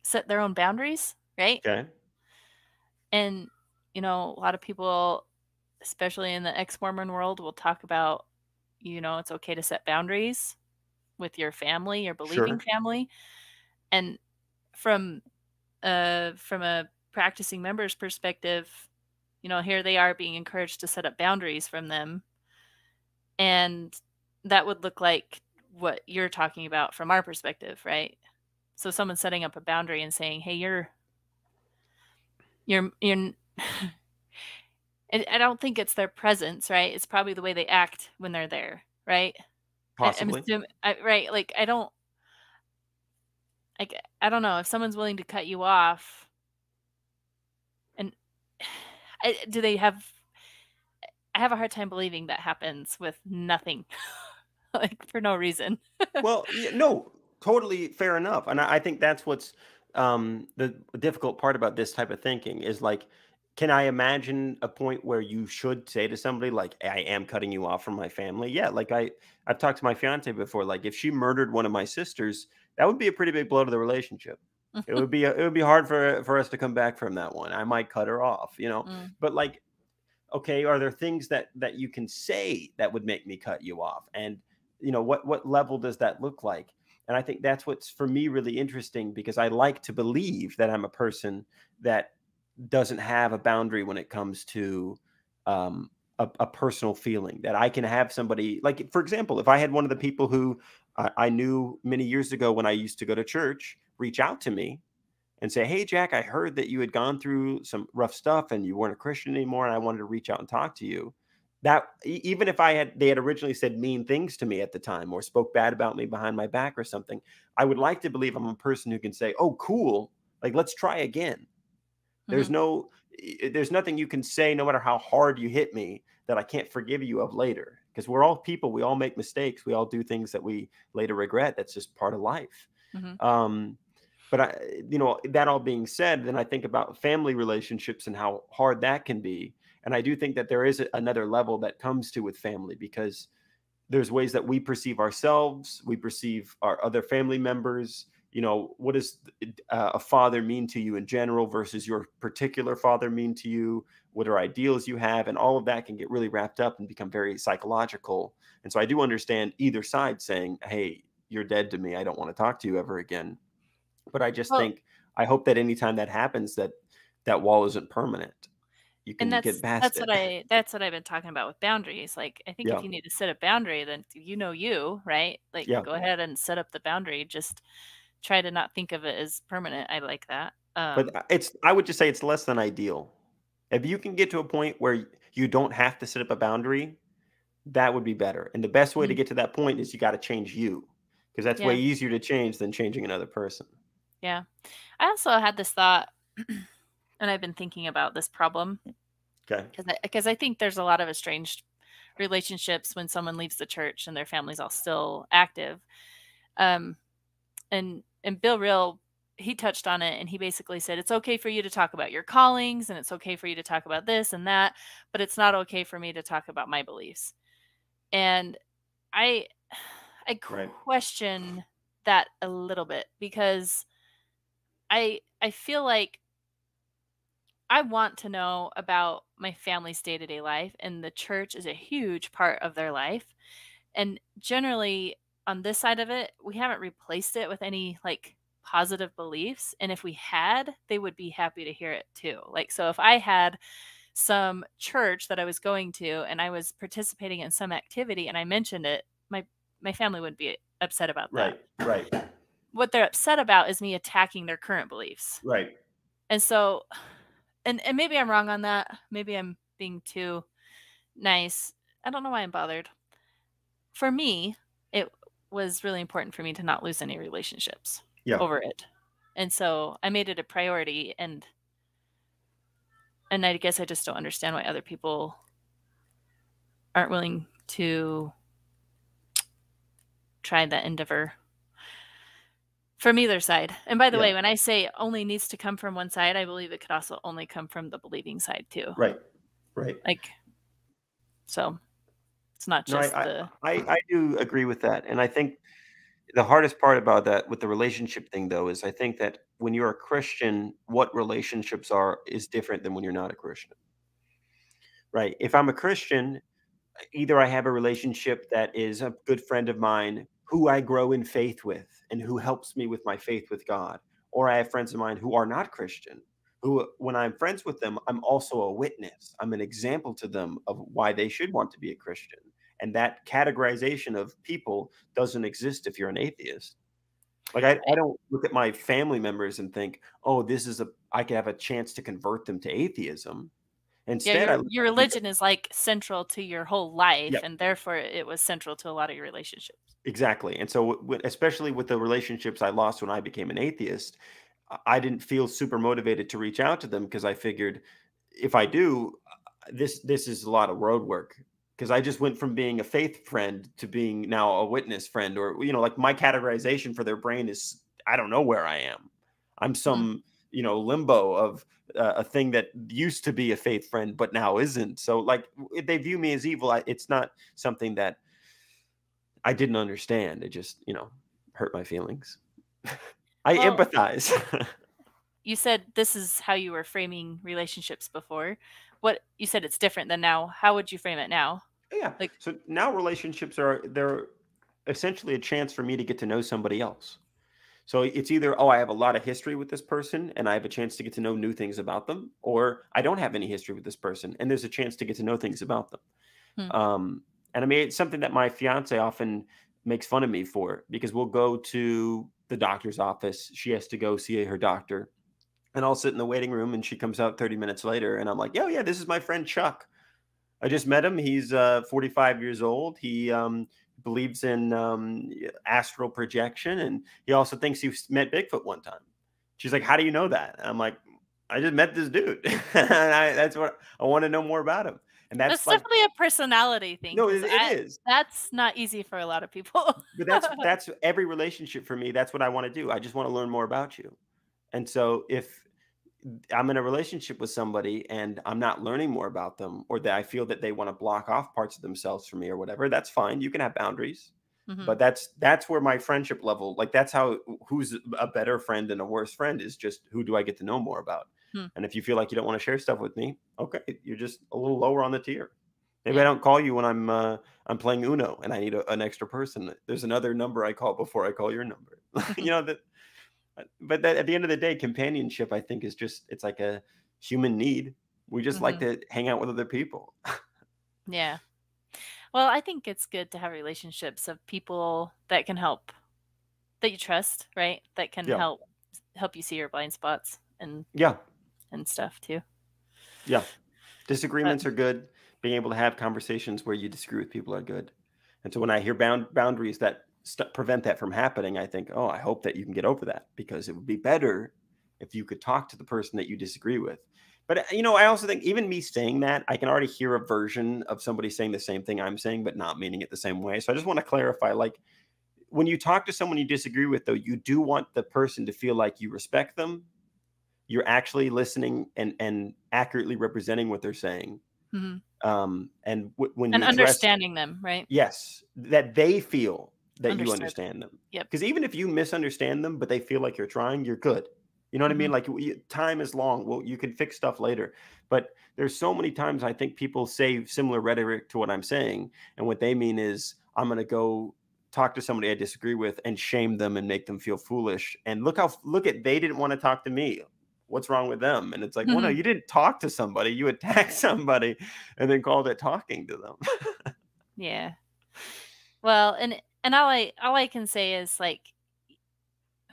set their own boundaries, right? Okay. And a lot of people, especially in the ex-Mormon world, will talk about, it's okay to set boundaries with your family, your believing Sure. family. And from from a practicing member's perspective, here they are being encouraged to set up boundaries from them. And that would look like what you're talking about from our perspective, right? So someone setting up a boundary and saying, "Hey, you're I don't think it's their presence, right? It's probably the way they act when they're there, right? I'm Possibly. assuming, right? Like I don't know if someone's willing to cut you off, and do they have? I have a hard time believing that happens with nothing. like for no reason. Well, yeah, no, totally fair enough, and I think that's what's the difficult part about this type of thinking is like, can I imagine a point where you should say to somebody like, "I am cutting you off from my family"? Yeah, like I've talked to my fiance before. Like, if she murdered one of my sisters, that would be a pretty big blow to the relationship. It would be hard for us to come back from that one. I might cut her off, you know. Mm. But like, okay, are there things that you can say that would make me cut you off? And what level does that look like? And I think that's what's for me really interesting, because I like to believe that I'm a person that doesn't have a boundary when it comes to a personal feeling, that I can have somebody like, for example, if I had one of the people who I knew many years ago when I used to go to church reach out to me and say, "Hey, Jack, I heard that you had gone through some rough stuff and you weren't a Christian anymore, and I wanted to reach out and talk to you." That even if they had originally said mean things to me at the time or spoke bad about me behind my back or something, I would like to believe I'm a person who can say, "Oh, cool, like let's try again." There's Mhm. no, there's nothing you can say, no matter how hard you hit me, that I can't forgive you of later. Because we're all people, we all make mistakes, we all do things that we later regret. That's just part of life. Mhm. Um, but that all being said, then I think about family relationships and how hard that can be. And I do think that there is another level that comes to with family, because there's ways that we perceive ourselves, we perceive our other family members. What does a father mean to you in general versus your particular father mean to you? What are ideals you have? And all of that can get really wrapped up and become very psychological. And so I do understand either side saying, "Hey, you're dead to me. I don't want to talk to you ever again." But I just Well, think, I hope that anytime that happens, that wall isn't permanent. You and can get past that's it. that's what I've been talking about with boundaries. Like, I think if Yeah. you need to set a boundary, then you, right? Like, Yeah. go ahead and set up the boundary. Just try to not think of it as permanent. I like that. But I would just say it's less than ideal. If you can get to a point where you don't have to set up a boundary, that would be better. And the best way to Mhm. get to that point is you got to change you, because that's way Yeah, easier to change than changing another person. yeah. I also had this thought, and I've been thinking about this problem Okay. because I think there's a lot of estranged relationships when someone leaves the church and their family's all still active. Um, and Bill Real, he touched on it, and he basically said it's okay for you to talk about your callings, and it's okay for you to talk about this and that, but it's not okay for me to talk about my beliefs. And I I Right. question that a little bit because I feel like I want to know about my family's day-to-day life, and the church is a huge part of their life. And generally, on this side of it, we haven't replaced it with any like positive beliefs. And if we had, they would be happy to hear it too. Like, so if I had some church that I was going to and I was participating in some activity and I mentioned it, my family wouldn't be upset about that. Right. Right. What they're upset about is me attacking their current beliefs. Right. And so, and maybe I'm wrong on that. Maybe I'm being too nice. I don't know why I'm bothered. For me, it was really important for me to not lose any relationships Yeah. over it. And so I made it a priority, and I guess I just don't understand why other people aren't willing to try that endeavor from either side. And by the Yeah. way, when I say it only needs to come from one side, I believe it could also only come from the believing side too. Right. Right. Like, so it's not No, just the I do agree with that. And I think the hardest part about that with the relationship thing, though, is I think that when you're a Christian, what relationships are is different than when you're not a Christian, right? If I'm a Christian, either I have a relationship that is a good friend of mine who I grow in faith with and who helps me with my faith with God, or I have friends of mine who are not Christian, who, when I'm friends with them, I'm also a witness. I'm an example to them of why they should want to be a Christian. And that categorization of people doesn't exist if you're an atheist. Like I don't look at my family members and think, oh, I could have a chance to convert them to atheism. yeah, Instead, I look your at them. religion is like central to your whole Yeah, life, and therefore it was central to a lot of your relationships. exactly. And so, especially with the relationships I lost when I became an atheist, I didn't feel super motivated to reach out to them, because I figured if I do, this is a lot of road work. because I just went from being a faith friend to being now a witness friend, or like my categorization for their brain is I don't know where I am. I'm Mhm. some limbo of a thing that used to be a faith friend but now isn't. So like if they view me as evil. It's not something that I didn't understand. It just hurt my feelings. I Well, empathize. you said this is how you were framing relationships before. What you said it's different than now. How would you frame it now? Yeah. Like, So now relationships they're essentially a chance for me to get to know somebody else. So it's either, oh, I have a lot of history with this person and I have a chance to get to know new things about them, or I don't have any history with this person and there's a chance to get to know things about them. hmm, And I mean, it's something that my fiance often makes fun of me for because we'll go to the doctor's office. She has to go see her doctor. And I'll sit in the waiting room and she comes out 30 minutes later and I'm like, oh, yeah, this is my friend Chuck. I just met him. He's 45 years old. He believes in astral projection, and he also thinks he met Bigfoot one time. She's like, "How do you know that?" And I'm like, "I just met this dude. And that's what I want to know more about him." And that's that's like, definitely a personality thing no, because it is. that's not easy for a lot of people. But that's every relationship for me. That's what I want to do. I just want to learn more about you. And so if I'm in a relationship with somebody and I'm not learning more about them, or that I feel that they want to block off parts of themselves from me or whatever, that's fine. You can have boundaries. Hmm. But that's where my friendship level, like that's how who's a better friend and a worse friend is just who do I get to know more about. Hmm. And if you feel like you don't want to share stuff with me, okay, you're just a little lower on the tier. Maybe I Yeah. don't call you when I'm playing Uno and I need an extra person. There's another number I call before I call your number. That. But that, at the end of the day, companionship, I think, is just it's like a human need. We just like Hmm. to hang out with other people. Yeah. Well, I think it's good to have relationships of people that can help, that you trust, right? That can Yeah. help you see your blind spots Yeah. and stuff too. Yeah. But Disagreements are good. Being able to have conversations where you disagree with people are good. And so when I hear boundaries that prevent that from happening, I think, oh, I hope that you can get over that because it would be better if you could talk to the person that you disagree with. But I also think even me saying that, I can already hear a version of somebody saying the same thing I'm saying, but not meaning it the same way. So I just want to clarify, like when you talk to someone you disagree with, though, you do want the person to feel like you respect them. You're actually listening and accurately representing what they're saying. mhm. And when And you address, understanding them, right? yes, that they feel that you Understood. understand them. Yep. Because even if you misunderstand them, but they feel like you're trying, you're good. You know what I Hmm. mean? Like time is long. Well, you can fix stuff later. But there's so many times I think people say similar rhetoric to what I'm saying, and what they mean is I'm going to go talk to somebody I disagree with and shame them and make them feel foolish. And look at they didn't want to talk to me. What's wrong with them? And it's like, well, no, you didn't talk to somebody. You attacked somebody and then called it talking to them. Yeah. Well, and all I can say is like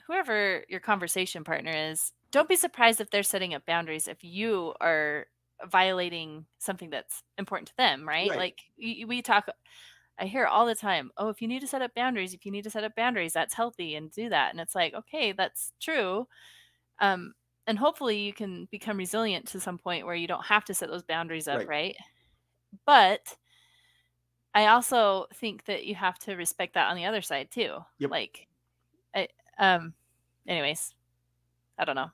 whoever your conversation partner is, don't be surprised if they're setting up boundaries if you are violating something that's important to them, right? Right. Like we talk, I hear all the time, oh, if you need to set up boundaries, if you need to set up boundaries, that's healthy and do that. And it's like, okay, that's true. Um, and hopefully you can become resilient to some point where you don't have to set those boundaries up, Right. right? But I also think that you have to respect that on the other side too. Yep. Like, I, um, anyways, I don't know.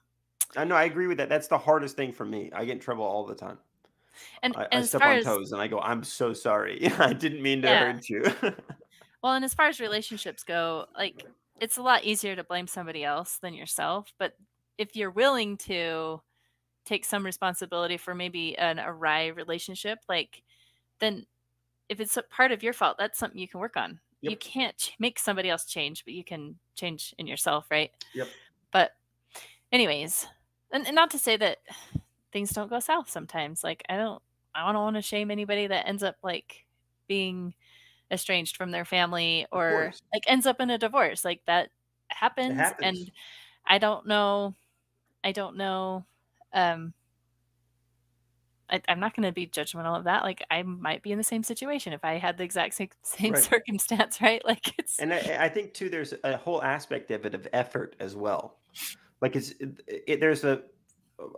I know, I agree with that. That's the hardest thing for me. I get in trouble all the time. I And as step far on as toes and I go, "I'm so sorry. I didn't mean to yeah, hurt you." well, and as far as relationships go, like it's a lot easier to blame somebody else than yourself. But if you're willing to take some responsibility for maybe an awry relationship, like then if it's a part of your fault, that's something you can work on. You Yep, can't make somebody else change, but you can change in yourself, right? yep. But anyways, and not to say that things don't go south sometimes. Like I don't want to shame anybody that ends up like being estranged from their family Of or course. like ends up in a divorce. Like that It happens and happens. I don't know um I'm not going to be judgmental of that. Like I might be in the same situation if I had the exact same Right. circumstance, right? Like it's And I think too, there's a whole aspect of it of effort as well. Like there's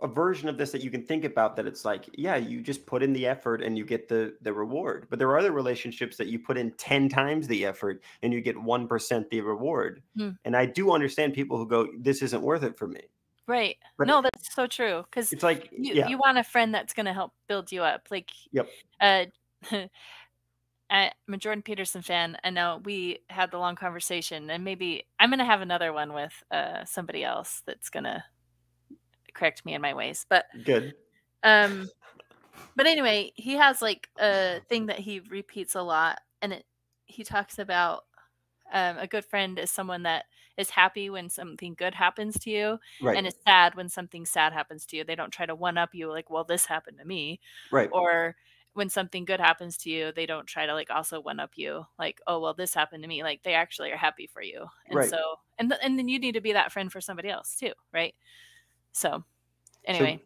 a version of this that you can think about, that it's like, yeah, you just put in the effort and you get the reward. But there are other relationships that you put in 10 times the effort and you get 1% the reward. Hmm. And I do understand people who go, this isn't worth it for me. Right. But No, that's so true. Because it's like, you yeah, you want a friend that's gonna help build you up. Like, yep, uh, I'm a Jordan Peterson fan. I know we had the long conversation, and maybe I'm gonna have another one with somebody else that's gonna correct me in my ways. good. Um, but anyway, he has like a thing that he repeats a lot, and he talks about a good friend is someone that is happy when something good happens to you, Right, and is sad when something sad happens to you. They don't try to one up you like, well, this happened to me, right, or when something good happens to you, they don't try to like also one up you like, oh, well, this happened to me. Like they actually are happy for you, and right. so and then you need to be that friend for somebody else too, right? So So, anyway,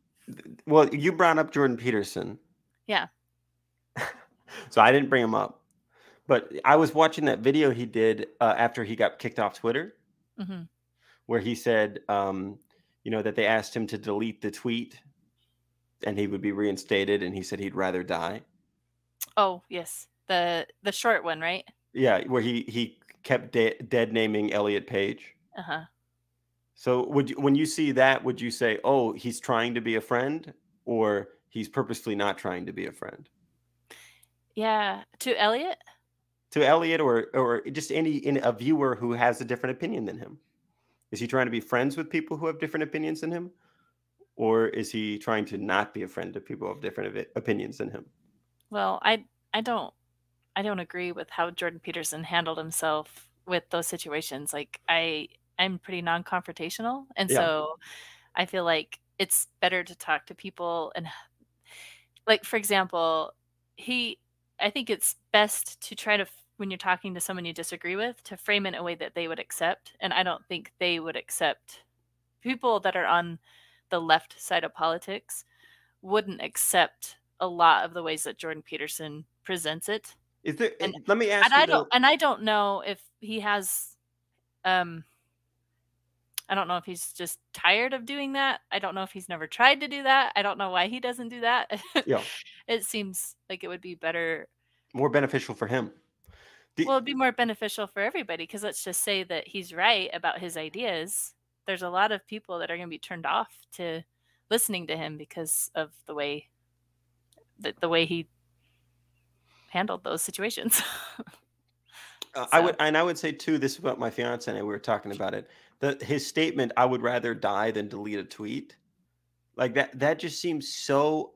well, you brought up Jordan Peterson. yeah. So I didn't bring him up. But I was watching that video he did after he got kicked off Twitter, Hmm. where he said, that they asked him to delete the tweet and he would be reinstated, and he said he'd rather die. Oh yes, the short one, right? Yeah, where he kept dead naming Elliot Page. Uh huh. So when you see that, would you say, oh, he's trying to be a friend, or he's purposely not trying to be a friend? Yeah, to Elliot. To Elliot, or just a viewer who has a different opinion than him? Is he trying to be friends with people who have different opinions than him? Or is he trying to not be a friend to people of different opinions than him? Well, I don't I don't agree with how Jordan Peterson handled himself with those situations. Like I'm pretty non-confrontational, and Yeah. so I feel like it's better to talk to people and like for example, he I think it's best to try to when you're talking to someone you disagree with to frame it in a way that they would accept, and I don't think they would accept people that are on the left side of politics wouldn't accept a lot of the ways that Jordan Peterson presents it. Is there? And Let me ask you though. I don't know if he has um I don't know if he's just tired of doing that. I don't know if he's never tried to do that. I don't know why he doesn't do that. Yeah, It seems like it would be better. more beneficial for him. The, Well, it'd be more beneficial for everybody because let's just say that he's right about his ideas. There's a lot of people that are going to be turned off to listening to him because of the way he handled those situations. So, I would say too. This is what my fiance and I, we were talking about it. His statement, "I would rather die than delete a tweet," like that just seems so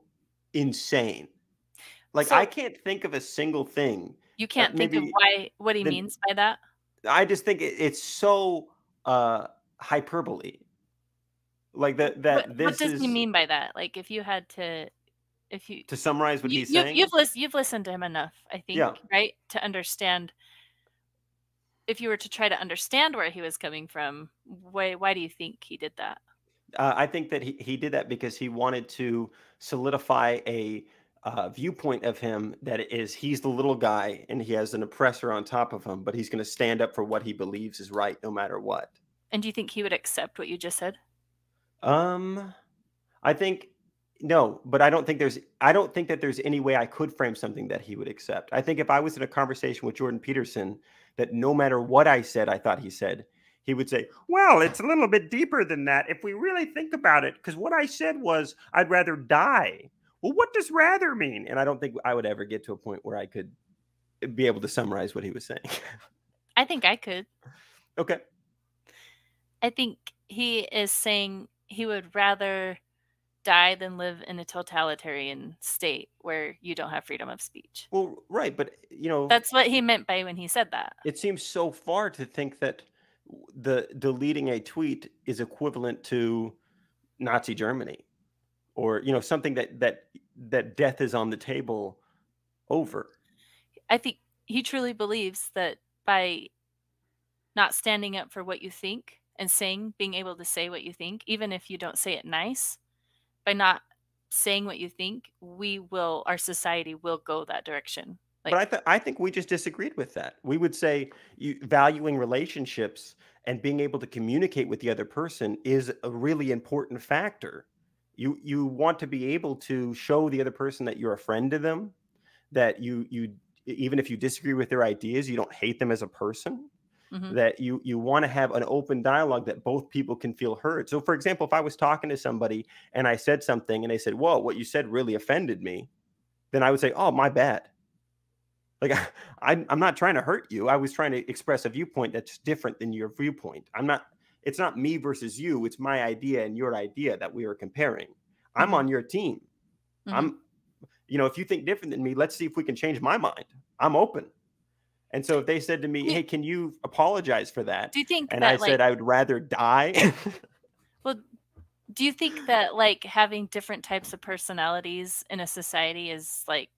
insane. Like I so can't think of a single thing. you can't think of Maybe why what he then means by that? I just think it's so hyperbole. Like that What this does he is mean by that? Like, if you had to if you to summarize what he's saying. you've listened to him enough, I Yeah. think, right? To understand if you were to try to understand where he was coming from, why do you think he did that? I think that he did that because he wanted to solidify a viewpoint of him that is he's the little guy and he has an oppressor on top of him, but he's going to stand up for what he believes is right no matter what. And do you think he would accept what you just said? Um, I think no, but I don't think that there's any way I could frame something that he would accept. I think if I was in a conversation with Jordan Peterson, that no matter what I said, I thought he said, he would say, "Well, it's a little bit deeper than that if we really think about it, because what I said was I'd rather die." Well, what does rather mean? And I don't think I would ever get to a point where I could be able to summarize what he was saying. I think I could. Okay. I think he is saying he would rather die than live in a totalitarian state where you don't have freedom of speech. Well, right, but That's what he meant by when he said that. it seems so far to think that the deleting a tweet is equivalent to Nazi Germany, or something that death is on the table over. I think he truly believes that by not standing up for what you think and being able to say what you think, even if you don't say it nice, by not saying what you think, our society will go that direction. But Like, I think we just disagreed with that. We would say valuing relationships and being able to communicate with the other person is a really important factor. You want to be able to show the other person that you're a friend to them, that even if you disagree with their ideas, you don't hate them as a person, Mhm. that you want to have an open dialogue that both people can feel heard. So for example, if I was talking to somebody and I said something and they said, "Whoa, what you said really offended me," then I would say, "Oh, my bad." Like I'm not trying to hurt you. I was trying to express a viewpoint that's different than your viewpoint. I'm not. It's not me versus you. It's my idea and your idea that we are comparing. I'm Mhm. on your team. Mhm. I'm. If you think different than me, let's see if we can change my mind. I'm open. And so if they said to me, You "Hey, can you apologize for that?" do you think and I that, said I would rather die, well, do you think that, having different types of personalities in a society is, like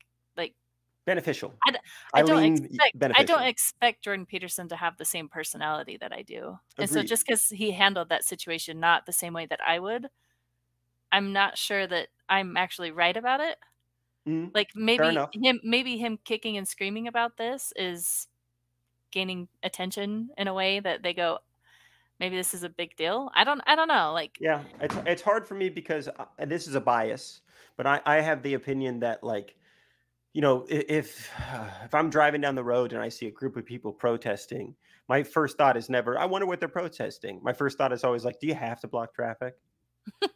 beneficial. I d I lean I don't beneficial. expect Jordan Peterson to have the same personality that I do, and so Agreed. just because he handled that situation not the same way that I would, I'm not sure that I'm actually right about it. Mhm. Like, Fair enough. maybe him kicking and screaming about this is gaining attention in a way that they go, "Maybe this is a big deal." I don't know, like. Yeah, it's hard for me because and this is a bias, but I have the opinion that like if I'm driving down the road and I see a group of people protesting, my first thought is never, I wonder what they're protesting. My first thought is always like, do you have to block traffic?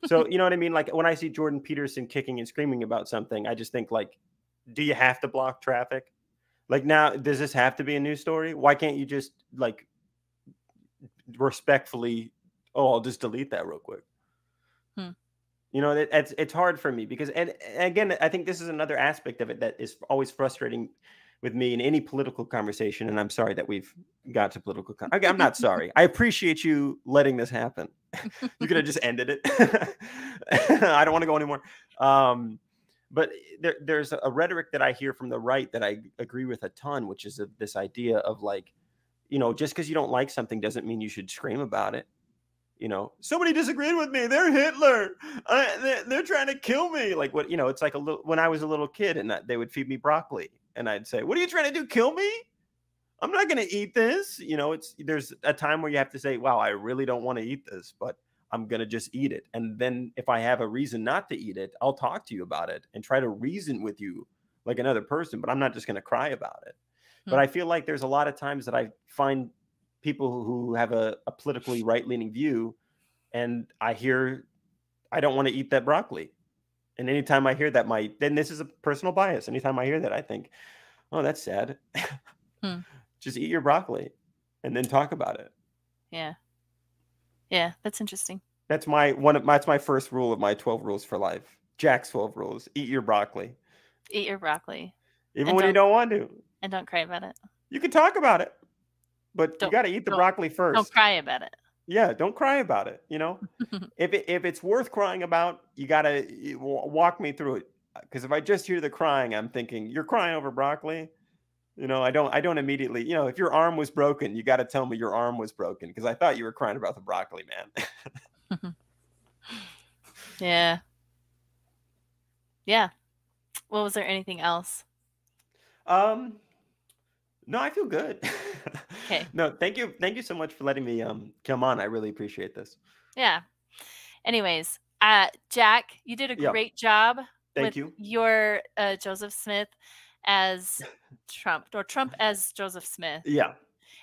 So you know what I mean? Like when I see Jordan Peterson kicking and screaming about something, I just think like, do you have to block traffic? Like now, does this have to be a news story? Why can't you just like respectfully, oh, I'll just delete that real quick. Hmm, It's hard for me because and again, I think this is another aspect of it that is always frustrating with me in any political conversation, and I'm sorry that we've got to I'm not sorry. I appreciate you letting this happen. You could have just ended it. I don't want to go anymore. Um, but there's a rhetoric that I hear from the right that I agree with a ton, which is this idea of like, just because you don't like something doesn't mean you should scream about it. Somebody disagreed with me. They're Hitler. They're trying to kill me. Like what? It's like a little when I was a little kid and they would feed me broccoli, and I'd say, "What are you trying to do? Kill me? I'm not going to eat this." There's a time where you have to say, "Wow, I really don't want to eat this, but I'm going to just eat it." And then if I have a reason not to eat it, I'll talk to you about it and try to reason with you like another person. But I'm not just going to cry about it. But hmm, I feel like there's a lot of times that I find people who have a politically right leaning view and I don't want to eat that broccoli. And anytime I hear that, then this is a personal bias. Anytime I hear that, I think, oh, that's sad. hmm, Just eat your broccoli and then talk about it. yeah. Yeah, that's interesting. That's my first rule of my 12 rules for life. Jack's 12 rules. Eat your broccoli. Eat your broccoli Even and when you don't want to. don't cry about it. You can talk about it, but you Don't got to eat the don't broccoli don't first. cry about it. Yeah, don't cry about it. If it's worth crying about, you gotta walk me through it. Because if I just hear the crying, I'm thinking you're crying over broccoli. I don't immediately. If your arm was broken, you got to tell me your arm was broken because I thought you were crying about the broccoli, man. Yeah. Yeah. Well, was there anything else? um, no, I feel good. Okay. No, thank you so much for letting me come on. I really appreciate this. Yeah. Anyways, Jack, you did a Yeah, great job thank with you. your Joseph Smith as Trump, or Trump as Joseph Smith. Yeah,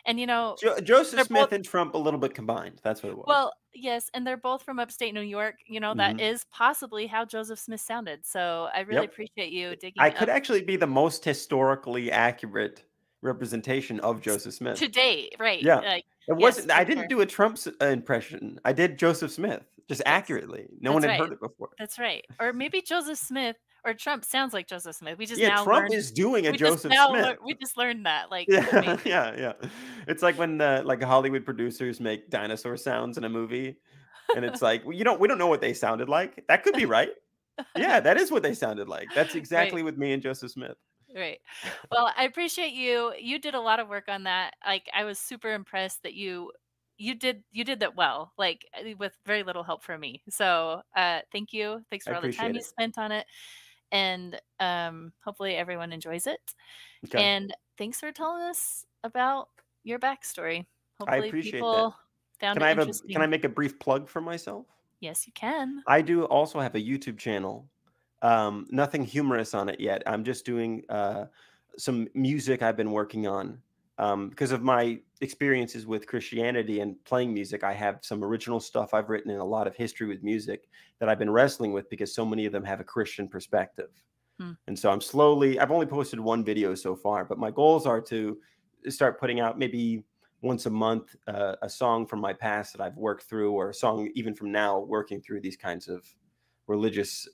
And Joseph they're both Smith and Trump a little bit combined. That's what it was. well, yes, and they're both from upstate New York. That Hmm. is possibly how Joseph Smith sounded. So I really Yep. appreciate you I digging could up actually be the most historically accurate representation of Joseph Smith. to date, right? Yeah. Like, It yes, wasn't for I didn't sure. do a Trump's impression. I did Joseph Smith, just Yes, accurately. No one that's had right. heard it before. That's right. Or maybe Joseph Smith or Trump sounds like Joseph Smith. Yeah, Trump is doing a Joseph Smith. We just learned that. Like, Yeah, amazing. yeah, yeah. It's like when the like Hollywood producers make dinosaur sounds in a movie, and it's like, well, we don't know what they sounded like. That could be right. Yeah, that is what they sounded like. That's Right. exactly with me and Joseph Smith. Right. Well, I appreciate you. You did a lot of work on that. Like, I was super impressed that you did that well, like, with very little help from me. So, thank you. Thanks I for all the time appreciate you it. spent on it, and hopefully everyone enjoys it. Okay. And thanks for telling us about your backstory. I Hopefully appreciate that. people found Can it I interesting. make a brief plug for myself? Yes, you can. I do also have a YouTube channel. Nothing humorous on it yet. I'm just doing some music I've been working on. Because of my experiences with Christianity and playing music, I have some original stuff I've written in a lot of history with music that I've been wrestling with because so many of them have a Christian perspective. Hmm. And so I've only posted one video so far, but my goals are to start putting out maybe once a month a song from my past that I've worked through, or a song even from now, working through these kinds of religious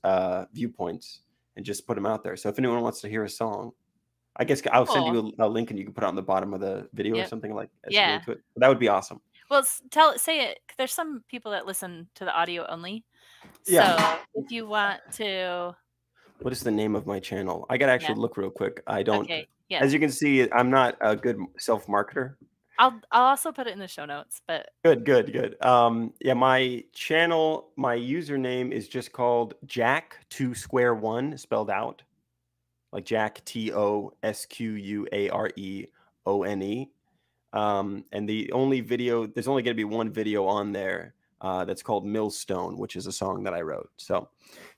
viewpoints, and just put them out there. So if anyone wants to hear a song, I guess I'll send Cool. you a link and you can put it on the bottom of the video or Yep. something like as a link Yeah. to it. That would be awesome. Well, say it. There's some people that listen to the audio only. Yeah. So if you want to, What is the name of my channel? I gotta yeah. actually look real quick. I don't, Okay. Yeah. as you can see, I'm not a good self marketer. I'll also put it in the show notes, but Good, good, good. Yeah, my channel, my username is just called Jack2Square1, spelled out like Jack TOSQUAREONE. And there's only going to be one video on there that's called Millstone, which is a song that I wrote. So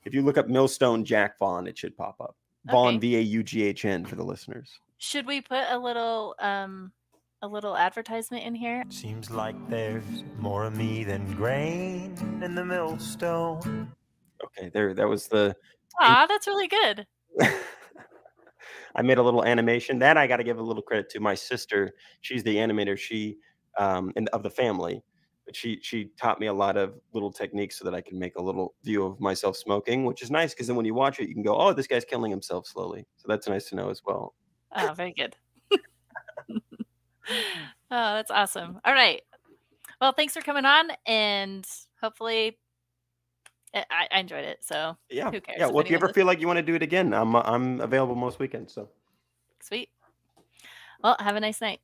if you look up Millstone Jack Vaughn, it should pop up. Vaughn, okay. VAUGHN for the listeners. Should we put a little advertisement in here? Seems like there's more of me than grain in the millstone. Okay, there, that was the. Aw, that's really good. I made a little animation. That I got to give a little credit to my sister. She's the animator. She of the family, but she taught me a lot of little techniques so that I can make a little view of myself smoking, which is nice because then when you watch it, you can go, "Oh, this guy's killing himself slowly." So that's nice to know as well. Oh, very good. Oh, that's awesome. All right. Well, thanks for coming on, and hopefully, I enjoyed it. So Yeah, who cares yeah. if Well, if you anyone ever listens? feel like you want to do it again, I'm available most weekends. So Sweet. Well, have a nice night.